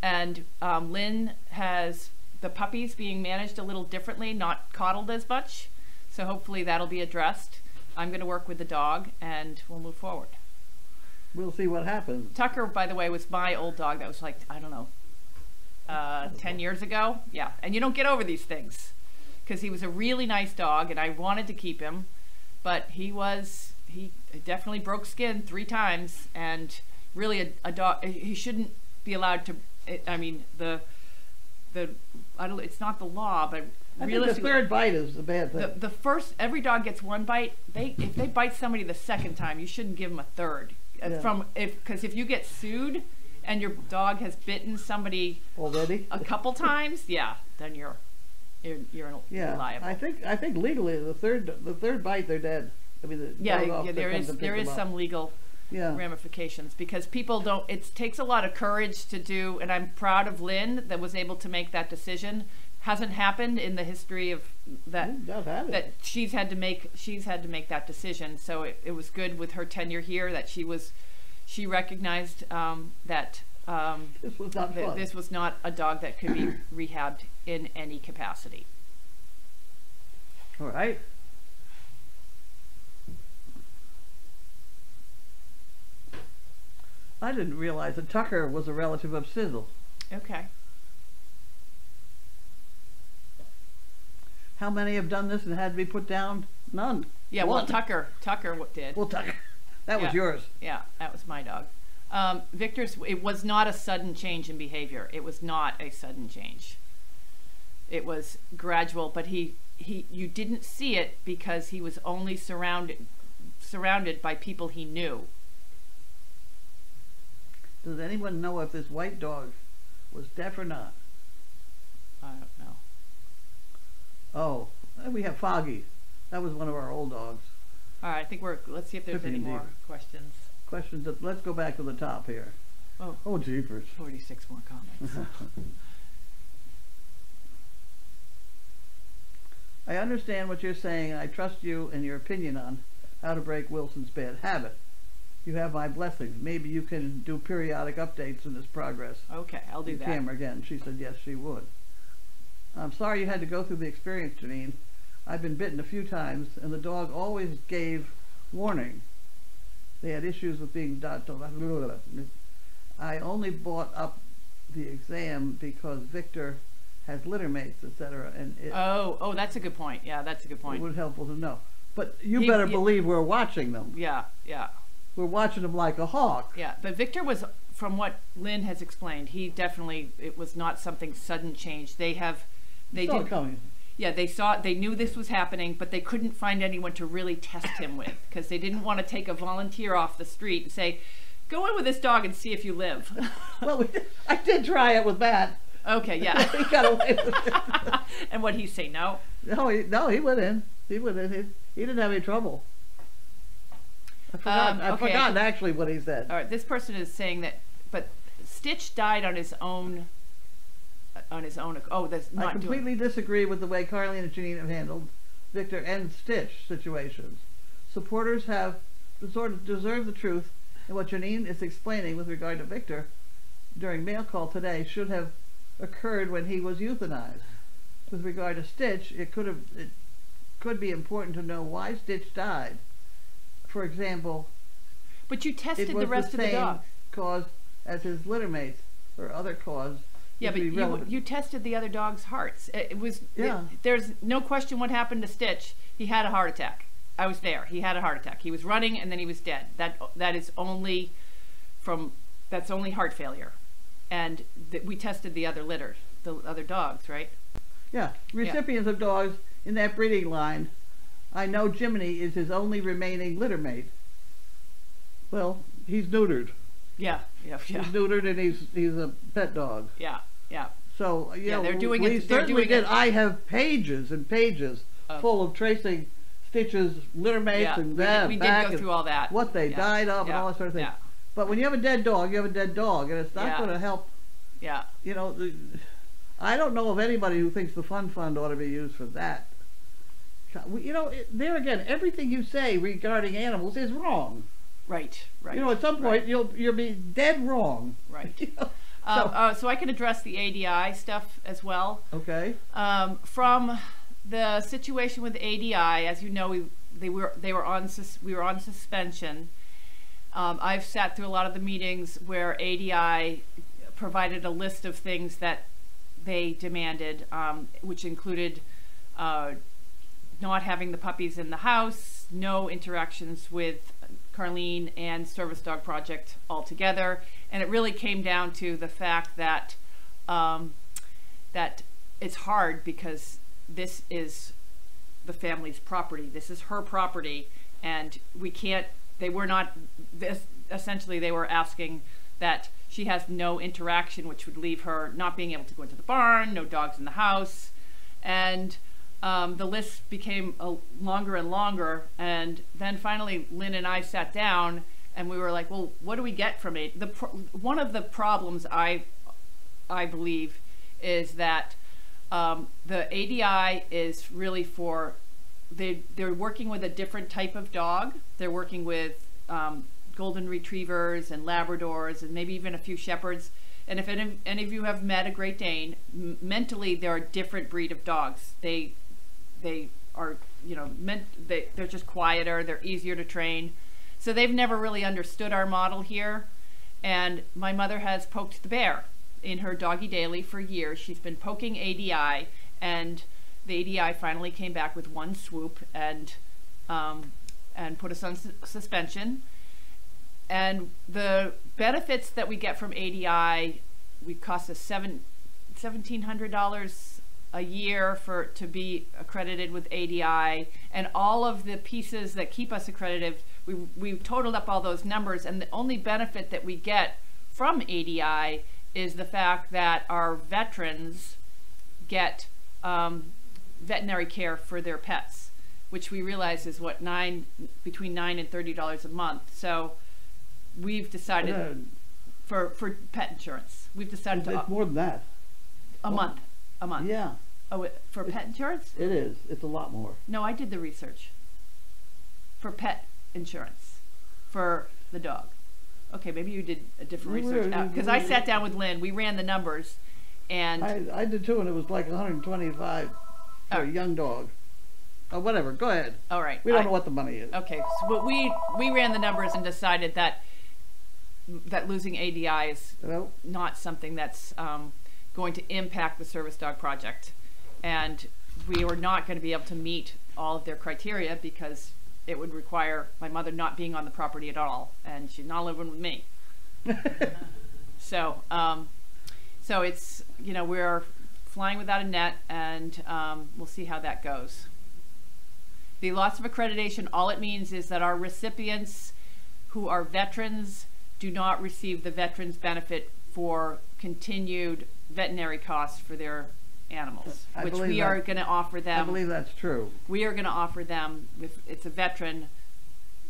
[SPEAKER 2] And Lynn has the puppies being managed a little differently, not coddled as much. So hopefully that'll be addressed. I'm going to work with the dog, and we'll move forward.
[SPEAKER 1] We'll see what happens.
[SPEAKER 2] Tucker, by the way, was my old dog. That was 10 years ago. Yeah, and you don't get over these things because he was a really nice dog, and I wanted to keep him, but he definitely broke skin 3 times, and really a dog. He shouldn't be allowed to. I mean, it's not the law, but
[SPEAKER 1] I think the
[SPEAKER 2] realistically,
[SPEAKER 1] third bite is a bad thing.
[SPEAKER 2] the first, every dog gets one bite. If they bite somebody the second time, you shouldn't give them a third.
[SPEAKER 1] Yeah.
[SPEAKER 2] Because if you get sued and your dog has bitten somebody
[SPEAKER 1] Already?
[SPEAKER 2] a couple times, yeah, then you're
[SPEAKER 1] Yeah,
[SPEAKER 2] liable.
[SPEAKER 1] I think legally the third bite they're dead. I mean, the dog officer
[SPEAKER 2] there
[SPEAKER 1] comes
[SPEAKER 2] is
[SPEAKER 1] and picks them up.
[SPEAKER 2] some legal
[SPEAKER 1] Yeah.
[SPEAKER 2] ramifications because people don't. It takes a lot of courage to do, and I'm proud of Lynn that was able to make that decision. Hasn't happened in the history of that.
[SPEAKER 1] I've had it.
[SPEAKER 2] That she's had to make that decision. So it was good with her tenure here that she recognized that
[SPEAKER 1] This was not fun.
[SPEAKER 2] this was not a dog that could be rehabbed in any capacity.
[SPEAKER 1] All right. I didn't realize that Tucker was a relative of Sizzle.
[SPEAKER 2] Okay.
[SPEAKER 1] How many have done this and had to be put down? None.
[SPEAKER 2] Yeah, well,
[SPEAKER 1] One.
[SPEAKER 2] Tucker did.
[SPEAKER 1] Well, Tucker. That was
[SPEAKER 2] Yeah.
[SPEAKER 1] yours.
[SPEAKER 2] Yeah, that was my dog. Victor's, it was not a sudden change in behavior. It was not a sudden change. It was gradual, but you didn't see it because he was only surrounded by people he knew.
[SPEAKER 1] Does anyone know if this white dog was deaf or not?
[SPEAKER 2] I don't know.
[SPEAKER 1] Oh, we have Foggy. That was one of our old dogs.
[SPEAKER 2] All right, I think let's see if there's any
[SPEAKER 1] Indeed.
[SPEAKER 2] more questions.
[SPEAKER 1] Questions. Let's go back to the top here.
[SPEAKER 2] Oh,
[SPEAKER 1] Oh, jeepers.
[SPEAKER 2] 46 more comments.
[SPEAKER 1] I understand what you're saying, and I trust you and your opinion on how to break Wilson's bad habit. You have my blessings. Maybe you can do periodic updates in this progress.
[SPEAKER 2] Okay, I'll do that.
[SPEAKER 1] Camera again. She said yes, she would. I'm sorry you had to go through the experience, Janine. I've been bitten a few times, and the dog always gave warning. They had issues with being I only brought up the exam because Victor has litter mates, etc., and it
[SPEAKER 2] Oh, that's a good point. Yeah, that's a good point.
[SPEAKER 1] would be helpful to know. But you better believe we're watching them.
[SPEAKER 2] Yeah.
[SPEAKER 1] We're watching them like a hawk.
[SPEAKER 2] Yeah, but Victor was, from what Lynn has explained, it was not something sudden change. They
[SPEAKER 1] Saw it coming.
[SPEAKER 2] Yeah, they knew this was happening, but they couldn't find anyone to really test him with because they didn't want to take a volunteer off the street and say, go in with this dog and see if you live.
[SPEAKER 1] Well, I did try it with Matt.
[SPEAKER 2] Okay, yeah.
[SPEAKER 1] He got away with it.
[SPEAKER 2] And what'd he say, no?
[SPEAKER 1] No, he went in. He went in. He didn't have any trouble. I've forgotten actually what he said.
[SPEAKER 2] All right, this person is saying that, but Stitch died on his own. Oh, that's not
[SPEAKER 1] I completely disagree with the way Carlene and Janine have handled Victor and Stitch situations. Supporters have sort of deserved the truth, and what Janine is explaining with regard to Victor during mail call today should have occurred when he was euthanized. With regard to Stitch, it could be important to know why Stitch died. For example,
[SPEAKER 2] But you tested
[SPEAKER 1] it was
[SPEAKER 2] the rest of the
[SPEAKER 1] same
[SPEAKER 2] dogs.
[SPEAKER 1] cause as his litter mates or other cause.
[SPEAKER 2] Yeah,
[SPEAKER 1] would
[SPEAKER 2] but
[SPEAKER 1] be relevant.
[SPEAKER 2] you tested the other dogs' hearts.
[SPEAKER 1] Yeah.
[SPEAKER 2] There's no question what happened to Stitch. He had a heart attack. I was there. He had a heart attack. He was running and then he was dead. That's only heart failure. And we tested the other litter, the other dogs, right?
[SPEAKER 1] Yeah, recipients of dogs in that breeding line. I know Jiminy is his only remaining litter mate. Well, he's neutered.
[SPEAKER 2] Yeah.
[SPEAKER 1] He's neutered and he's a pet dog.
[SPEAKER 2] Yeah.
[SPEAKER 1] So
[SPEAKER 2] Yeah, they're doing
[SPEAKER 1] we
[SPEAKER 2] it- they're
[SPEAKER 1] certainly
[SPEAKER 2] doing
[SPEAKER 1] did.
[SPEAKER 2] it-
[SPEAKER 1] I have pages and pages full of tracing Stitch's litter mates
[SPEAKER 2] Yeah,
[SPEAKER 1] and
[SPEAKER 2] we
[SPEAKER 1] that
[SPEAKER 2] did
[SPEAKER 1] back
[SPEAKER 2] go
[SPEAKER 1] and
[SPEAKER 2] through all that.
[SPEAKER 1] what they
[SPEAKER 2] Yeah,
[SPEAKER 1] died of and
[SPEAKER 2] yeah,
[SPEAKER 1] all that sort of thing.
[SPEAKER 2] yeah.
[SPEAKER 1] But when you have a dead dog, you have a dead dog, and it's not
[SPEAKER 2] Yeah.
[SPEAKER 1] going to help.
[SPEAKER 2] Yeah.
[SPEAKER 1] You know, I don't know of anybody who thinks the fund ought to be used for that. You know, there again, everything you say regarding animals is wrong.
[SPEAKER 2] Right.
[SPEAKER 1] You know, at some point you'll be dead wrong.
[SPEAKER 2] Right.
[SPEAKER 1] You know?
[SPEAKER 2] So I can address the ADI stuff as well.
[SPEAKER 1] Okay.
[SPEAKER 2] From the situation with ADI, as you know, we were on suspension. I've sat through a lot of the meetings where ADI provided a list of things that they demanded, which included not having the puppies in the house, no interactions with Carlene and Service Dog Project altogether, and it really came down to the fact that that it's hard because this is the family's property. This is her property, and we can't, they were not, this, essentially they were asking that she has no interaction, which would leave her not being able to go into the barn, no dogs in the house. And the list became longer and longer. And then finally, Lynn and I sat down and we were like, well, what do we get from it? One of the problems I believe is that the ADI is really for, they're working with a different type of dog. They're working with golden retrievers and Labradors and maybe even a few shepherds. And if any of you have met a Great Dane, mentally they're a different breed of dogs. They are, you know, they're just quieter, they're easier to train. So they've never really understood our model here. And my mother has poked the bear in her doggy daily for years. She's been poking ADI, and the ADI finally came back with one swoop and put us on suspension. And the benefits that we get from ADI, we cost us $1,700 a year to be accredited with ADI, and all of the pieces that keep us accredited, we've totaled up all those numbers, and the only benefit that we get from ADI is the fact that our veterans get veterinary care for their pets, which we realize is what, between $9 and $30 a month. So we've decided for pet insurance, we've decided
[SPEAKER 1] it's more than that.
[SPEAKER 2] a month.
[SPEAKER 1] Yeah,
[SPEAKER 2] Oh, for pet insurance?
[SPEAKER 1] it is. It's a lot more.
[SPEAKER 2] No, I did the research for pet insurance for the dog. Okay, maybe you did a different research, because I sat down with Lynn, we ran the numbers, and
[SPEAKER 1] I did too, and it was like 125 for a young dog. Oh, whatever. Go ahead.
[SPEAKER 2] all right.
[SPEAKER 1] We don't know what the money is.
[SPEAKER 2] Okay, so but we ran the numbers and decided that losing ADI is
[SPEAKER 1] Well,
[SPEAKER 2] not something that's going to impact the service dog project, and we were not going to be able to meet all of their criteria because it would require my mother not being on the property at all, and she's not living with me. So so it's, you know, we're flying without a net, and we'll see how that goes. The loss of accreditation, all it means is that our recipients who are veterans do not receive the veterans benefit for continued veterinary costs for their animals,
[SPEAKER 1] I
[SPEAKER 2] which
[SPEAKER 1] believe
[SPEAKER 2] we
[SPEAKER 1] that-
[SPEAKER 2] are going to offer
[SPEAKER 1] I
[SPEAKER 2] them.
[SPEAKER 1] believe that's true.
[SPEAKER 2] We are going to offer them, if it's a veteran.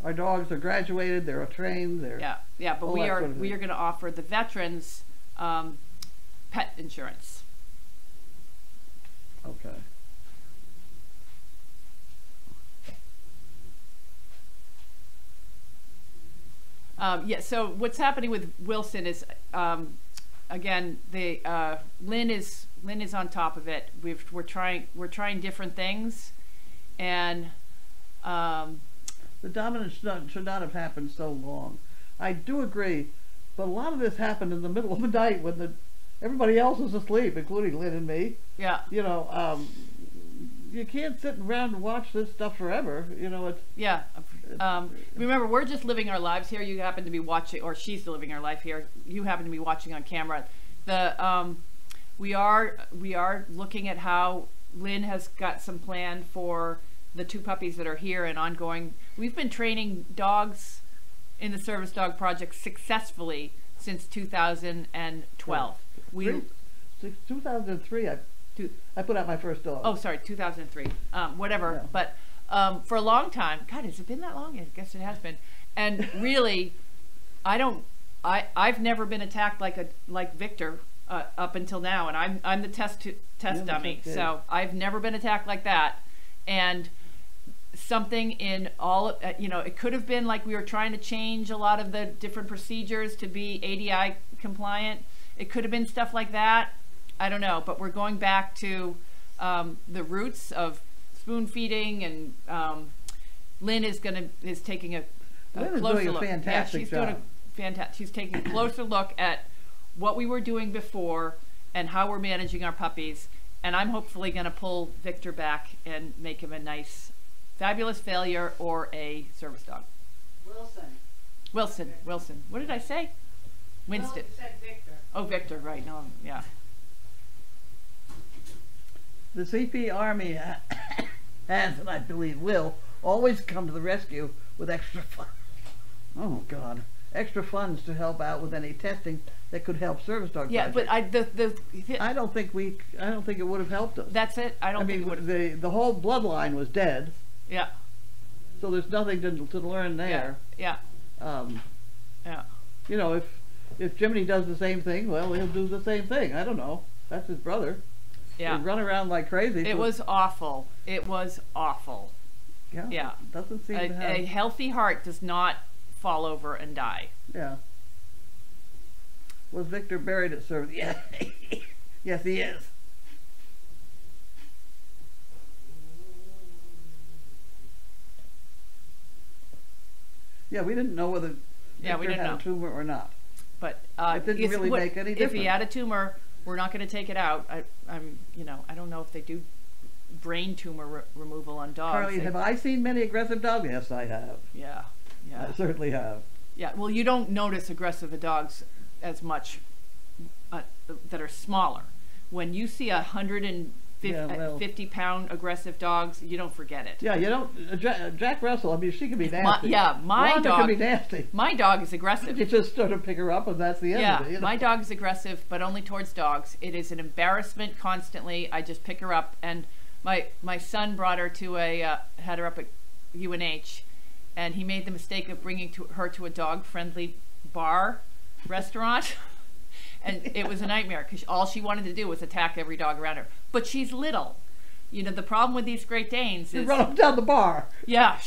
[SPEAKER 1] Our dogs are graduated. They're trained. They're
[SPEAKER 2] Yeah, but
[SPEAKER 1] all
[SPEAKER 2] we
[SPEAKER 1] that
[SPEAKER 2] are
[SPEAKER 1] sort of thing.
[SPEAKER 2] going to offer the veterans pet insurance.
[SPEAKER 1] Okay.
[SPEAKER 2] Yeah, so what's happening with Wilson is, again, Lynn is on top of it. We're trying different things, and
[SPEAKER 1] The dominance should not have happened so long. I do agree, but a lot of this happened in the middle of the night when everybody else is asleep, including Lynn and me.
[SPEAKER 2] yeah,
[SPEAKER 1] You know, you can't sit around and watch this stuff forever. You know, it's
[SPEAKER 2] yeah. Remember, we're just living our lives here. You happen to be watching, or she's living her life here. You happen to be watching on camera. We are looking at how Lynn has got some plan for the 2 puppies that are here and ongoing. We've been training dogs in the Service Dog Project successfully since 2012.
[SPEAKER 1] 2003. I put out my first dog.
[SPEAKER 2] Oh, sorry, 2003. Whatever.
[SPEAKER 1] Yeah.
[SPEAKER 2] But for a long time, God, has it been that long? I guess it has been. And really, I've never been attacked like Victor up until now, and I'm the test dummy.
[SPEAKER 1] okay.
[SPEAKER 2] So I've never been attacked like that. And something in all, you know, it could have been like we were trying to change a lot of the different procedures to be ADI compliant. It could have been stuff like that. I don't know, but we're going back to the roots of spoon feeding, and Lynn is taking a
[SPEAKER 1] Lynn is
[SPEAKER 2] closer
[SPEAKER 1] doing a
[SPEAKER 2] look.
[SPEAKER 1] fantastic
[SPEAKER 2] she's
[SPEAKER 1] job.
[SPEAKER 2] doing a fantastic. She's taking a closer look at what we were doing before and how we're managing our puppies. And I'm hopefully going to pull Victor back and make him a nice, fabulous failure or a service dog. Wilson. What did I say? Winston.
[SPEAKER 4] Well, you said Victor.
[SPEAKER 2] Oh, Victor, right. No, yeah.
[SPEAKER 1] The CP Army has, and I believe will, always come to the rescue with extra funds. Oh God, extra funds to help out with any testing that could help service dog.
[SPEAKER 2] Yeah,
[SPEAKER 1] projects.
[SPEAKER 2] but
[SPEAKER 1] I don't think it would have helped us.
[SPEAKER 2] that's it. I don't think it would.
[SPEAKER 1] the whole bloodline was dead,
[SPEAKER 2] Yeah,
[SPEAKER 1] so there's nothing to learn there.
[SPEAKER 2] yeah, yeah.
[SPEAKER 1] You know, if Jiminy does the same thing, well, he'll do the same thing. I don't know. That's his brother.
[SPEAKER 2] Yeah.
[SPEAKER 1] He'd run around like crazy.
[SPEAKER 2] It was awful. It was awful.
[SPEAKER 1] Yeah. Doesn't seem to have.
[SPEAKER 2] A healthy heart does not fall over and die.
[SPEAKER 1] Yeah. Was Victor buried at service? Yeah. Yes, he is. Yeah, we didn't know whether
[SPEAKER 2] Yeah, we
[SPEAKER 1] Victor
[SPEAKER 2] didn't
[SPEAKER 1] had
[SPEAKER 2] know.
[SPEAKER 1] a tumor or not.
[SPEAKER 2] But
[SPEAKER 1] It didn't really make any
[SPEAKER 2] if
[SPEAKER 1] difference.
[SPEAKER 2] he had a tumor, we're not going to take it out. I don't know if they do brain tumor removal on dogs.
[SPEAKER 1] Carlene, have I seen many aggressive dogs? Yes, I have.
[SPEAKER 2] Yeah, yeah,
[SPEAKER 1] I certainly have.
[SPEAKER 2] yeah. Well, you don't notice aggressive dogs as much that are smaller. When you see 150-pound aggressive dogs, you don't forget it.
[SPEAKER 1] Yeah, you don't. Jack Russell. I mean, she can be nasty.
[SPEAKER 2] My
[SPEAKER 1] Wanda
[SPEAKER 2] dog
[SPEAKER 1] can be nasty.
[SPEAKER 2] My dog is aggressive.
[SPEAKER 1] You just sort of pick her up, and that's the end
[SPEAKER 2] Yeah,
[SPEAKER 1] of it. You know?
[SPEAKER 2] my dog is aggressive, but only towards dogs. It is an embarrassment constantly. I just pick her up, and my son brought her to had her up at UNH, and he made the mistake of bringing her to a dog-friendly restaurant, and it was a nightmare because all she wanted to do was attack every dog around her. But she's little. You know, the problem with these Great Danes is...
[SPEAKER 1] You run up and down the bar.
[SPEAKER 2] Yeah,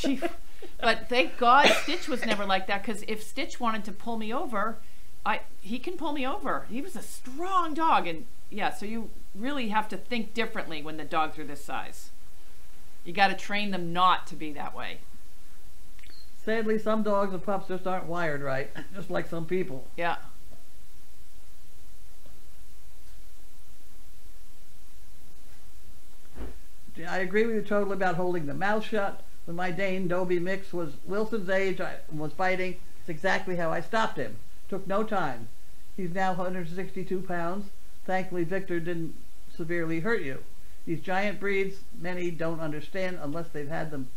[SPEAKER 2] but thank God Stitch was never like that, because if Stitch wanted to pull me over, he can pull me over. He was a strong dog, and yeah, so you really have to think differently when the dogs are this size. You got to train them not to be that way.
[SPEAKER 1] Sadly, some dogs and pups just aren't wired right, just like some people.
[SPEAKER 2] Yeah.
[SPEAKER 1] I agree with you totally about holding the mouth shut. When my Dane Dobie mix was Wilson's age, I was fighting. It's exactly how I stopped him. Took no time. He's now 162 pounds. Thankfully, Victor didn't severely hurt you. These giant breeds, many don't understand unless they've had them.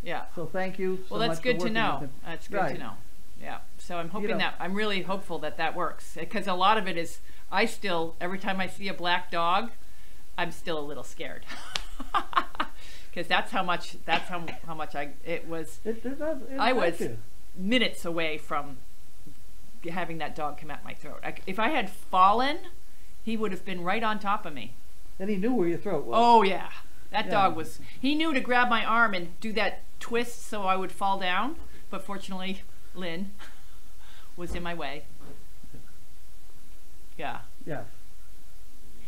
[SPEAKER 2] Yeah.
[SPEAKER 1] So thank you so
[SPEAKER 2] Well, that's
[SPEAKER 1] much
[SPEAKER 2] good
[SPEAKER 1] for
[SPEAKER 2] to
[SPEAKER 1] working
[SPEAKER 2] know.
[SPEAKER 1] with him.
[SPEAKER 2] That's good
[SPEAKER 1] Right.
[SPEAKER 2] to know. Yeah. So I'm hoping
[SPEAKER 1] know-
[SPEAKER 2] I'm really hopeful that works, because a lot of it is, every time I see a black dog, I'm still a little scared. Because that's how much it was. I was minutes away from having that dog come at my throat. If I had fallen, he would have been right on top of me.
[SPEAKER 1] And he knew where your throat was.
[SPEAKER 2] Oh yeah, that
[SPEAKER 1] Yeah.
[SPEAKER 2] dog was. He knew to grab my arm and do that twist so I would fall down. But fortunately, Lynn was in my way. Yeah.
[SPEAKER 1] Yeah.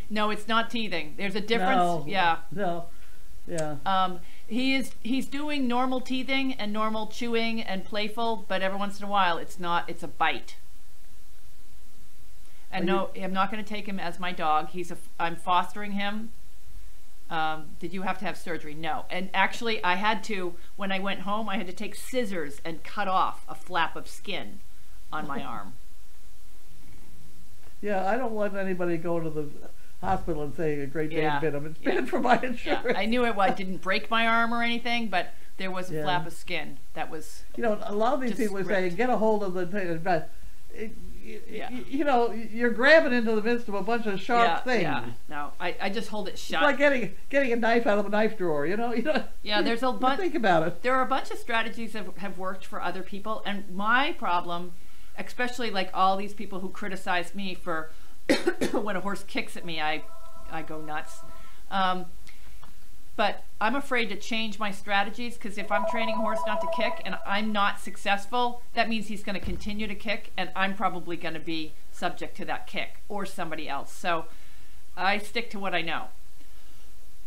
[SPEAKER 2] No, it's not teething. There's a difference.
[SPEAKER 1] No.
[SPEAKER 2] Yeah.
[SPEAKER 1] No. Yeah.
[SPEAKER 2] He's doing normal teething and normal chewing and playful, but every once in a while it's a bite. And no, I'm not going to take him as my dog. I'm fostering him. Did you have to have surgery? No. And actually when I went home, I had to take scissors and cut off a flap of skin on my arm.
[SPEAKER 1] Yeah, I don't want anybody going to the hospital and saying a Great Dane bit him. It's bad for my insurance.
[SPEAKER 2] Yeah, I knew it didn't break my arm or anything, but there was a flap of skin that was.
[SPEAKER 1] You know, a lot of these
[SPEAKER 2] just
[SPEAKER 1] people are saying,
[SPEAKER 2] ripped.
[SPEAKER 1] get a hold of the thing. But, you know, you're grabbing into the midst of a bunch of sharp things.
[SPEAKER 2] Yeah, no, I just hold it shut.
[SPEAKER 1] It's like getting a knife out of a knife drawer, you know?
[SPEAKER 2] Yeah, there's a bunch.
[SPEAKER 1] Think about it.
[SPEAKER 2] There are a bunch of strategies that have worked for other people, and my problem, especially like all these people who criticize me for when a horse kicks at me, I go nuts. But I'm afraid to change my strategies, because if I'm training a horse not to kick and I'm not successful, that means he's going to continue to kick, and I'm probably going to be subject to that kick, or somebody else. So I stick to what I know.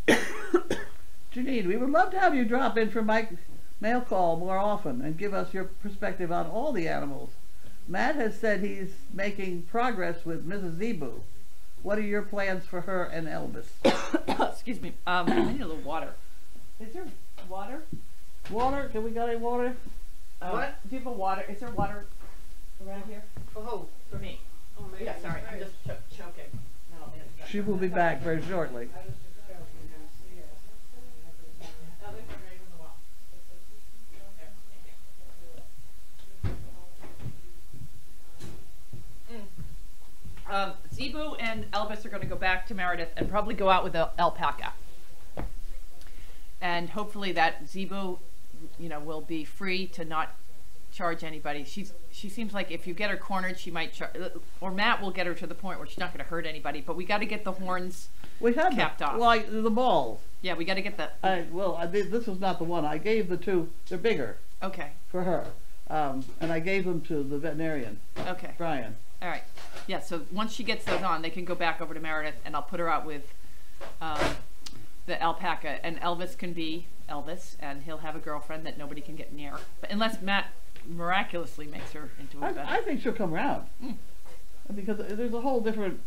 [SPEAKER 1] Janine, we would love to have you drop in for mail call more often and give us your perspective on all the animals. Matt has said he's making progress with Mrs. Zebu. What are your plans for her and Elvis?
[SPEAKER 2] Excuse me. I need a little water. Is there water?
[SPEAKER 1] Water? Can we got any water?
[SPEAKER 2] What? Do you have a water? Is there water around here?
[SPEAKER 4] For who?
[SPEAKER 2] For me.
[SPEAKER 4] Oh, maybe.
[SPEAKER 2] Yeah, sorry. I'm just choking. No,
[SPEAKER 1] She will be back very shortly.
[SPEAKER 2] Zebu and Elvis are going to go back to Meredith and probably go out with the alpaca. And hopefully that Zebu, you know, will be free to not charge anybody. She seems like if you get her cornered, she might or Matt will get her to the point where she's not going to hurt anybody. But we got to get the horns capped off.
[SPEAKER 1] Like the balls.
[SPEAKER 2] Yeah, we got to get the.
[SPEAKER 1] This was not the one. I gave the two. They're bigger.
[SPEAKER 2] Okay.
[SPEAKER 1] For her, and I gave them to the veterinarian.
[SPEAKER 2] Okay.
[SPEAKER 1] Brian.
[SPEAKER 2] All right. Yeah. So once she gets those on, they can go back over to Meredith, and I'll put her out with the alpaca, and Elvis can be Elvis, and he'll have a girlfriend that nobody can get near. But unless Matt miraculously makes her into a vet.
[SPEAKER 1] I think she'll come around because there's a whole different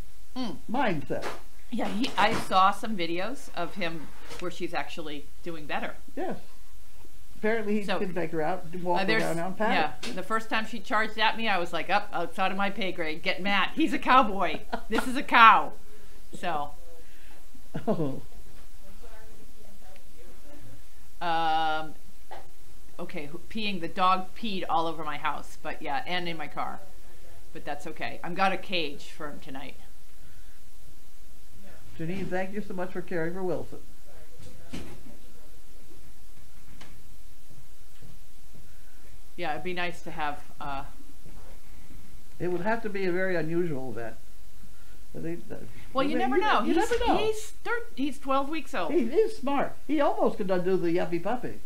[SPEAKER 1] mindset.
[SPEAKER 2] Yeah, I saw some videos of him where she's actually doing better.
[SPEAKER 1] Yes. Apparently he can take her out, walk around and pat
[SPEAKER 2] Yeah, the first time she charged at me, I was like, outside of my pay grade, get Matt. He's a cowboy. This is a cow. So.
[SPEAKER 1] Oh.
[SPEAKER 2] Okay, the dog peed all over my house, but yeah, and in my car. But that's okay. I've got a cage for him tonight.
[SPEAKER 1] Janine, thank you so much for caring for Wilson.
[SPEAKER 2] Yeah, it'd be nice to have.
[SPEAKER 1] It would have to be a very unusual vet.
[SPEAKER 2] Well, you never know.
[SPEAKER 1] You never know.
[SPEAKER 2] He's 12 weeks old.
[SPEAKER 1] He's smart. He almost could undo the yuppie puppy.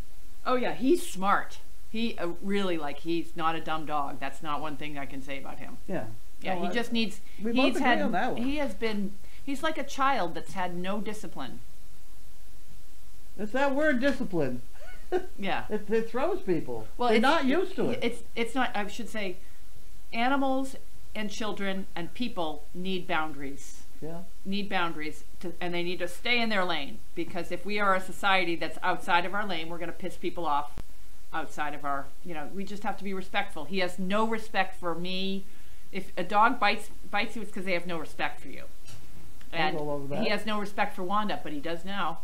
[SPEAKER 2] Oh yeah, he's smart. He really he's not a dumb dog. That's not one thing I can say about him.
[SPEAKER 1] Yeah.
[SPEAKER 2] Yeah, he just needs.
[SPEAKER 1] We both agree on that one.
[SPEAKER 2] He's like a child that's had no discipline.
[SPEAKER 1] It's that word discipline.
[SPEAKER 2] Yeah.
[SPEAKER 1] It throws people.
[SPEAKER 2] Well,
[SPEAKER 1] they're not used to it.
[SPEAKER 2] It's not. I should say, animals and children and people need boundaries.
[SPEAKER 1] Yeah.
[SPEAKER 2] Need boundaries, and they need to stay in their lane, because if we are a society that's outside of our lane, we're going to piss people off outside of our, we just have to be respectful. He has no respect for me. If a dog bites you, it's because they have no respect for you. And he has no respect for Wanda, but he does now.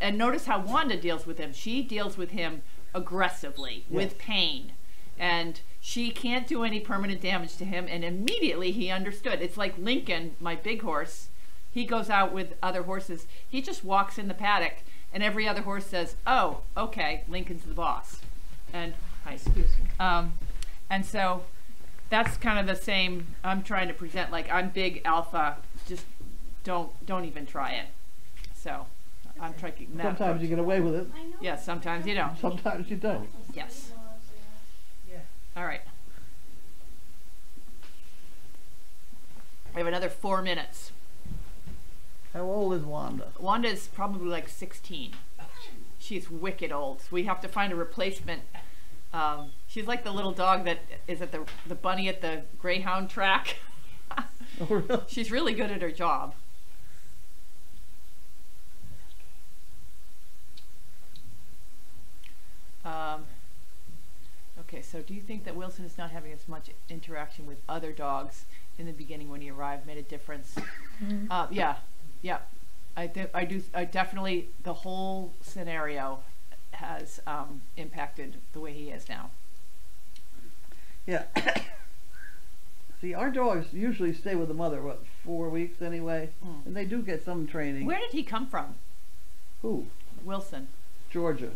[SPEAKER 2] And notice how Wanda deals with him. She deals with him aggressively, with pain. And she can't do any permanent damage to him, and immediately he understood. It's like Lincoln, my big horse. He goes out with other horses. He just walks in the paddock, and every other horse says, "Oh, okay, Lincoln's the boss." And excuse me. And so that's kind of the same. I'm trying to present like I'm big alpha. Just don't even try it. So I'm trying.
[SPEAKER 1] Sometimes you get away with it.
[SPEAKER 2] Yes, sometimes you don't.
[SPEAKER 1] Sometimes you don't.
[SPEAKER 2] Yes. All right. I have another 4 minutes.
[SPEAKER 1] How old is Wanda?
[SPEAKER 2] Wanda is probably like 16. She's wicked old. So we have to find a replacement. She's like the little dog that is at the bunny at the Greyhound track.
[SPEAKER 1] Oh, really?
[SPEAKER 2] She's really good at her job. Okay, so do you think that Wilson is not having as much interaction with other dogs in the beginning when he arrived made a difference? Yeah. I definitely, the whole scenario has impacted the way he is now.
[SPEAKER 1] Yeah. See, our dogs usually stay with the mother, 4 weeks anyway? And they do get some training.
[SPEAKER 2] Where did he come from?
[SPEAKER 1] Who?
[SPEAKER 2] Wilson.
[SPEAKER 1] Georgia.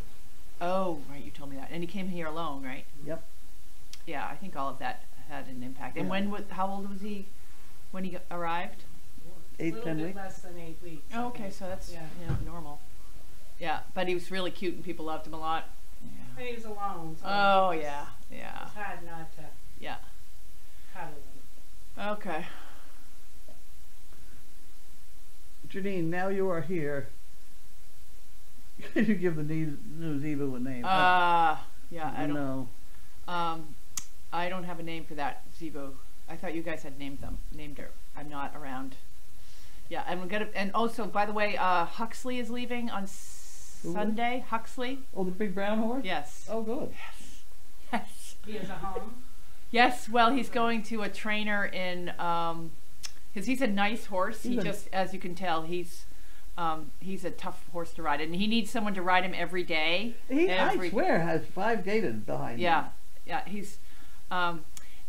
[SPEAKER 2] Oh, right, you told me that. And he came here alone, right?
[SPEAKER 1] Yep.
[SPEAKER 2] Yeah, I think all of that had an impact. And how old was he when he arrived?
[SPEAKER 1] 8, 10 weeks?
[SPEAKER 4] Less than 8 weeks.
[SPEAKER 2] Oh, okay, so that's normal. Yeah, but he was really cute and people loved him a lot. Yeah.
[SPEAKER 4] And he was alone. So
[SPEAKER 2] Oh,
[SPEAKER 4] it was,
[SPEAKER 2] yeah.
[SPEAKER 4] It's hard not to cuddle him.
[SPEAKER 2] Okay.
[SPEAKER 1] Janine, now you are here. Could you give the new Zebu a name?
[SPEAKER 2] Yeah, I don't
[SPEAKER 1] know.
[SPEAKER 2] I don't have a name for that Zebu. I thought you guys had named her. I'm not around. Yeah, and also, by the way, Huxley is leaving on Sunday. Huxley.
[SPEAKER 1] Oh, the big brown horse?
[SPEAKER 2] Yes.
[SPEAKER 1] Oh, good.
[SPEAKER 2] Yes.
[SPEAKER 4] He has a home?
[SPEAKER 2] Yes, well, he's going to a trainer in, because he's a nice horse. As you can tell, he's a tough horse to ride, and he needs someone to ride him every day.
[SPEAKER 1] I swear, has 5 gated behind him.
[SPEAKER 2] Yeah, he's,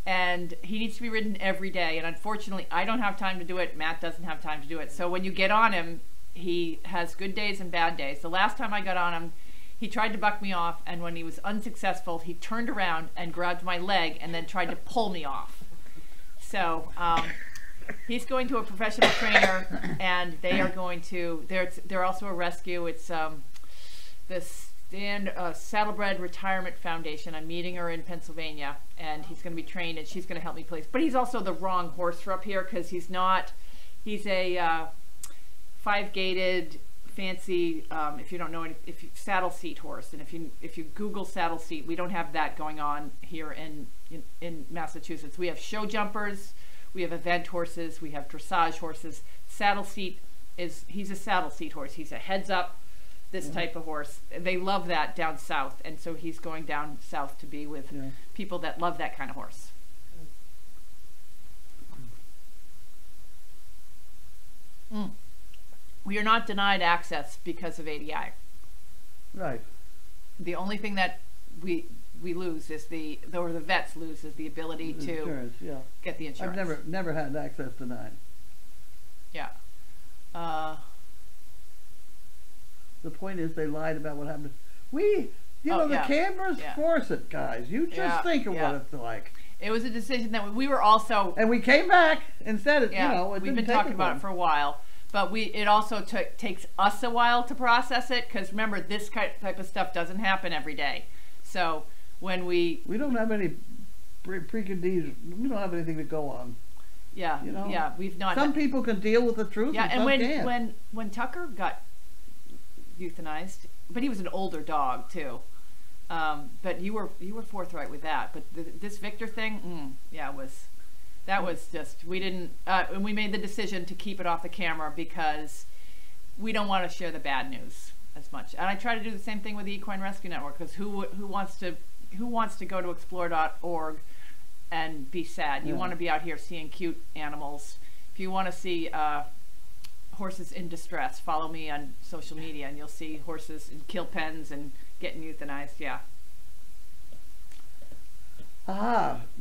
[SPEAKER 2] and he needs to be ridden every day. And unfortunately, I don't have time to do it. Matt doesn't have time to do it. So when you get on him, he has good days and bad days. The last time I got on him, he tried to buck me off, and when he was unsuccessful, he turned around and grabbed my leg and then tried to pull me off. So he's going to a professional trainer, and they are going to, they're also a rescue. It's this Saddlebred Retirement Foundation. I'm meeting her in Pennsylvania, and he's going to be trained, and she's going to help me place. But he's also the wrong horse for up here, because he's a 5-gated fancy, if you don't know it, saddle seat horse. And if you Google saddle seat, we don't have that going on here in Massachusetts. We have show jumpers, we have event horses, we have dressage horses. Saddle seat he's a saddle seat horse. He's a heads up, this type of horse. They love that down south, and so he's going down south to be with people that love that kind of horse. We are not denied access because of ADI.
[SPEAKER 1] Right.
[SPEAKER 2] The only thing that we lose is the vets lose is the ability to
[SPEAKER 1] insurance,
[SPEAKER 2] get the insurance.
[SPEAKER 1] I've never had access denied.
[SPEAKER 2] Yeah.
[SPEAKER 1] The point is, they lied about what happened. The cameras force it, guys. You just think of what it's like.
[SPEAKER 2] It was a decision that we were also,
[SPEAKER 1] and we came back and said it.
[SPEAKER 2] We've been talking about it for a while, but it also takes us a while to process it, because remember, this type of stuff doesn't happen every day. So when we
[SPEAKER 1] don't have any preconceived, we don't have anything to go on.
[SPEAKER 2] Yeah, we've not.
[SPEAKER 1] Some people can deal with the truth.
[SPEAKER 2] Yeah,
[SPEAKER 1] and
[SPEAKER 2] when Tucker got euthanized, but he was an older dog too. But you were forthright with that. But this Victor thing, was just, we didn't, and we made the decision to keep it off the camera because we don't want to share the bad news as much. And I try to do the same thing with the Equine Rescue Network, because who wants to go to explore.org and be sad? You want to be out here seeing cute animals. If you want to see horses in distress, follow me on social media, and you'll see horses in kill pens and getting euthanized.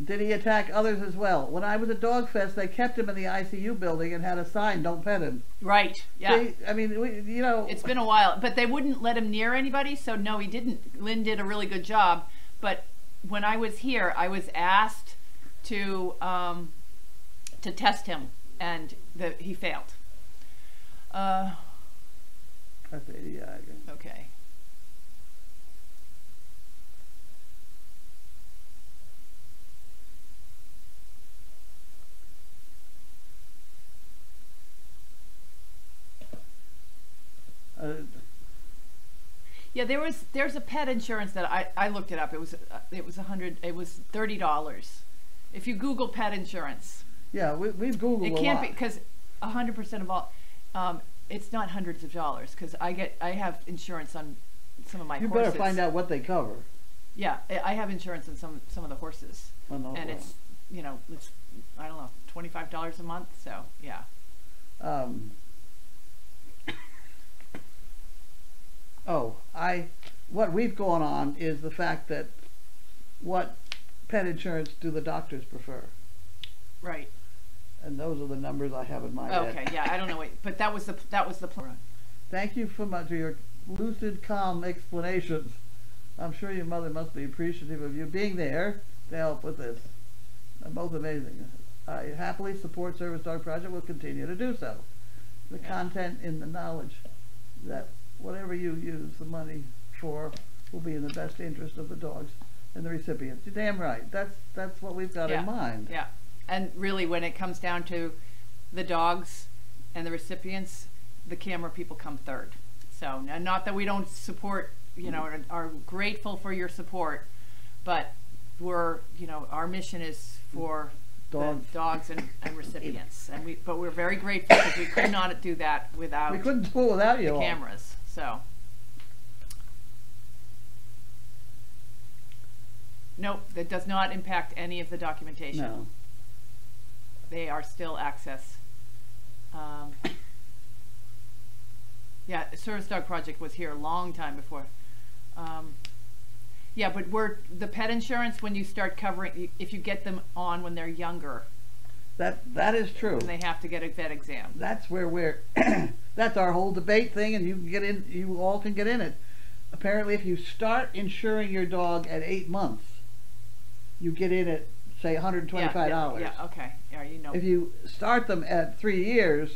[SPEAKER 1] Did he attack others as well? When I was at Dog Fest, they kept him in the ICU building and had a sign, "Don't pet him."
[SPEAKER 2] Right. Yeah.
[SPEAKER 1] It's
[SPEAKER 2] been a while, but they wouldn't let him near anybody, so no, he didn't. Lynn did a really good job, but when I was here, I was asked to test him, and he failed.
[SPEAKER 1] That's ADI again.
[SPEAKER 2] Okay. Yeah, there's a pet insurance that I looked it up. It was $30. If you Google pet insurance.
[SPEAKER 1] Yeah, we've Googled
[SPEAKER 2] it.
[SPEAKER 1] It
[SPEAKER 2] can't be, because 100% of all. It's not hundreds of dollars, because I have insurance on some of my horses.
[SPEAKER 1] You better find out what they cover.
[SPEAKER 2] Yeah, I have insurance on some of the horses, and it's it's, I don't know, $25 a month. So yeah. What
[SPEAKER 1] we've gone on is the fact that what pet insurance do the doctors prefer?
[SPEAKER 2] Right.
[SPEAKER 1] And those are the numbers I have in my head.
[SPEAKER 2] Okay, yeah, I don't know, but that was the plan.
[SPEAKER 1] Thank you for your lucid, calm explanations. I'm sure your mother must be appreciative of you being there to help with this. They're both amazing. I happily support Service Dog Project. Will continue to do so. The content and the knowledge that whatever you use the money for will be in the best interest of the dogs and the recipients. You're damn right. That's what we've got in mind.
[SPEAKER 2] Yeah. And really, when it comes down to the dogs and the recipients, the camera people come third. So, and not that we don't support, are grateful for your support, but we're, our mission is for dogs and recipients. But we're very grateful, because we could not do that without
[SPEAKER 1] we couldn't pull without you
[SPEAKER 2] the
[SPEAKER 1] all.
[SPEAKER 2] Cameras. So, nope, that does not impact any of the documentation.
[SPEAKER 1] No.
[SPEAKER 2] They are still access. Service Dog Project was here a long time before. Yeah, but the pet insurance, when you start covering, if you get them on when they're younger,
[SPEAKER 1] That is true.
[SPEAKER 2] then they have to get a vet exam.
[SPEAKER 1] That's where we're, that's our whole debate thing, and you can get in, you all can get in it. Apparently, if you start insuring your dog at 8 months, you get in at, say, $125.
[SPEAKER 2] Yeah, okay. Yeah, you know.
[SPEAKER 1] If you start them at 3 years,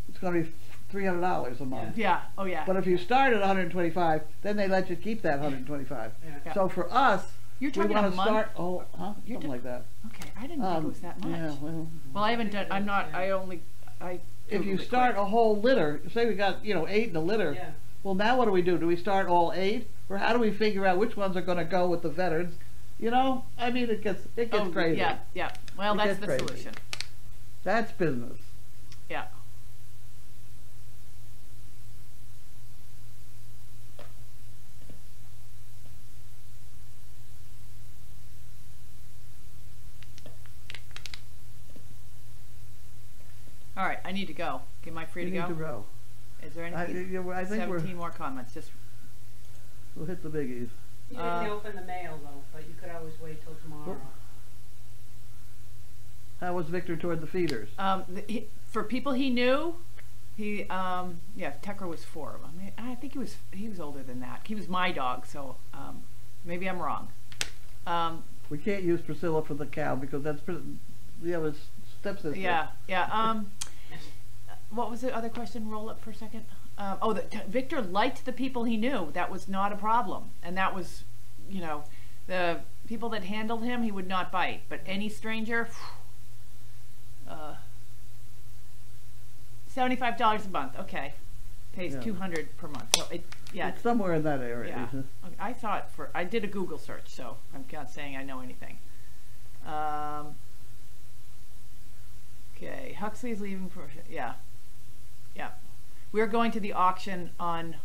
[SPEAKER 1] it's going to be $300 a month.
[SPEAKER 2] Yeah, oh yeah.
[SPEAKER 1] But if you start at 125, then they let you keep that 125.
[SPEAKER 2] Yeah.
[SPEAKER 1] So for us,
[SPEAKER 2] You're
[SPEAKER 1] we
[SPEAKER 2] talking
[SPEAKER 1] want
[SPEAKER 2] a
[SPEAKER 1] to
[SPEAKER 2] month?
[SPEAKER 1] start,
[SPEAKER 2] You're
[SPEAKER 1] something like that.
[SPEAKER 2] Okay, I didn't think it was that much.
[SPEAKER 1] Yeah,
[SPEAKER 2] Well, I haven't done,
[SPEAKER 1] if you
[SPEAKER 2] Googled it
[SPEAKER 1] start
[SPEAKER 2] quick.
[SPEAKER 1] a whole litter, say we got, 8 in a litter,
[SPEAKER 4] Yeah.
[SPEAKER 1] well, now what do? Do we start all 8? Or how do we figure out which ones are going to go with the veterans? I mean, it gets crazy.
[SPEAKER 2] Yeah. Well,
[SPEAKER 1] It
[SPEAKER 2] that's
[SPEAKER 1] gets
[SPEAKER 2] the
[SPEAKER 1] crazy.
[SPEAKER 2] solution.
[SPEAKER 1] That's business.
[SPEAKER 2] Yeah. All right, I need to go. Am I free
[SPEAKER 1] You
[SPEAKER 2] to
[SPEAKER 1] need
[SPEAKER 2] go?
[SPEAKER 1] to row.
[SPEAKER 2] Is there
[SPEAKER 1] I
[SPEAKER 2] anything?
[SPEAKER 1] think
[SPEAKER 2] 17 more comments. Just
[SPEAKER 1] we'll hit the biggies.
[SPEAKER 4] You didn't open the mail though, but you could always wait till tomorrow.
[SPEAKER 1] How was Victor toward the feeders?
[SPEAKER 2] for people he knew, Tucker was 4. I mean, I think he was older than that. He was my dog, so maybe I'm wrong.
[SPEAKER 1] We can't use Priscilla for the cow because that's the other stepsister.
[SPEAKER 2] Yeah. What was the other question? Roll up for a second. Victor liked the people he knew. That was not a problem, and that was, the people that handled him, he would not bite. But any stranger, $75 a month. Okay, pays $200 per month. So
[SPEAKER 1] it's somewhere in that area.
[SPEAKER 2] Yeah. I thought I did a Google search, so I'm not saying I know anything. Okay, Huxley's leaving for yeah. We're going to the auction on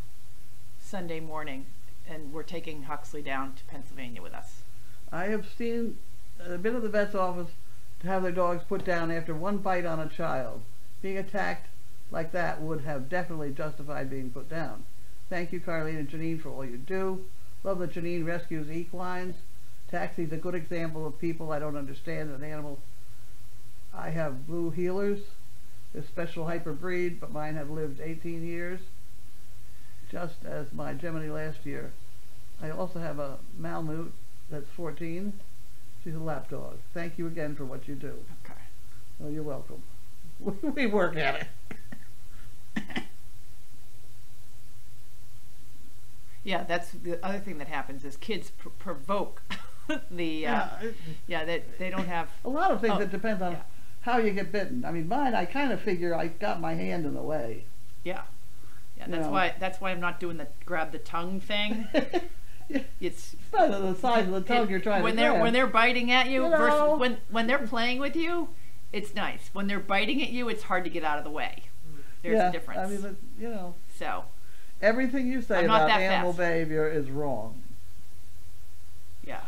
[SPEAKER 2] Sunday morning, and we're taking Huxley down to Pennsylvania with us.
[SPEAKER 1] I have seen a bit of the vet's office to have their dogs put down after one bite on a child. Being attacked like that would have definitely justified being put down. Thank you, Carlene and Janine, for all you do. Love that Janine rescues equines. Taxi's a good example of people I don't understand an animal. I have blue heelers. They're special hyper breed, but mine have lived 18 years, just as my Gemini last year. I also have a Malamute that's 14. She's a lap dog. Thank you again for what you do.
[SPEAKER 2] Okay.
[SPEAKER 1] Well, you're welcome. We work at it.
[SPEAKER 2] Yeah, that's the other thing that happens is kids provoke they don't have
[SPEAKER 1] a lot of things. It depends on how you get bitten. I mean, mine, I kind of figure I got my hand in the way.
[SPEAKER 2] Yeah, that's why I'm not doing the grab the tongue thing. It's
[SPEAKER 1] the size of the tongue you're trying to grab.
[SPEAKER 2] When they're biting at you, versus when they're playing with you, it's nice. When they're biting at you, it's hard to get out of the way. There's a difference.
[SPEAKER 1] I mean,
[SPEAKER 2] So
[SPEAKER 1] everything you say about animal behavior is wrong.
[SPEAKER 2] Yeah.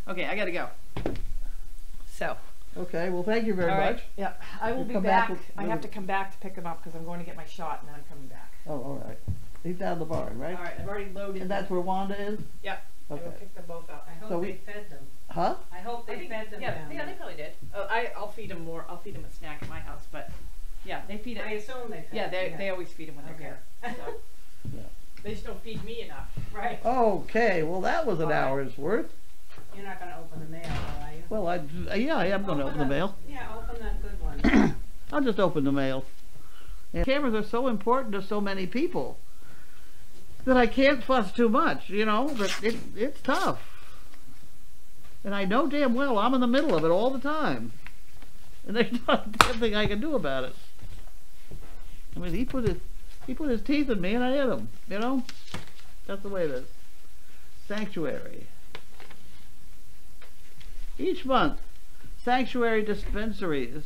[SPEAKER 2] Okay, I gotta go. So.
[SPEAKER 1] Okay, well, thank you very much.
[SPEAKER 2] Yeah, I will be back. I have to come back to pick him up because I'm going to get my shot and then I'm coming back.
[SPEAKER 1] Oh, all right. He's down the barn, right?
[SPEAKER 2] All right, I've already loaded.
[SPEAKER 1] And that's where Wanda is?
[SPEAKER 2] Yep.
[SPEAKER 1] Okay.
[SPEAKER 2] I will pick them both up.
[SPEAKER 4] I hope they fed them.
[SPEAKER 1] Huh?
[SPEAKER 4] I hope they fed them down
[SPEAKER 2] Yeah, they probably did. I'll feed them more. I'll feed them a snack at my house, but yeah, they feed it.
[SPEAKER 4] I assume they fed them.
[SPEAKER 2] They always feed them when they're here. So.
[SPEAKER 1] Yeah.
[SPEAKER 2] They just don't feed me enough.
[SPEAKER 4] Right.
[SPEAKER 1] Okay, well, that was an hour's worth.
[SPEAKER 4] You're not going to open the mail, are you?
[SPEAKER 1] Well, I am going to open the mail.
[SPEAKER 4] Yeah, open that good one.
[SPEAKER 1] I'll just open the mail. And cameras are so important to so many people that I can't fuss too much, but it's tough. And I know damn well I'm in the middle of it all the time. And there's not a damn thing I can do about it. I mean, he put his teeth in me and I hit him, That's the way it is. Sanctuary. Each month, sanctuary dispensaries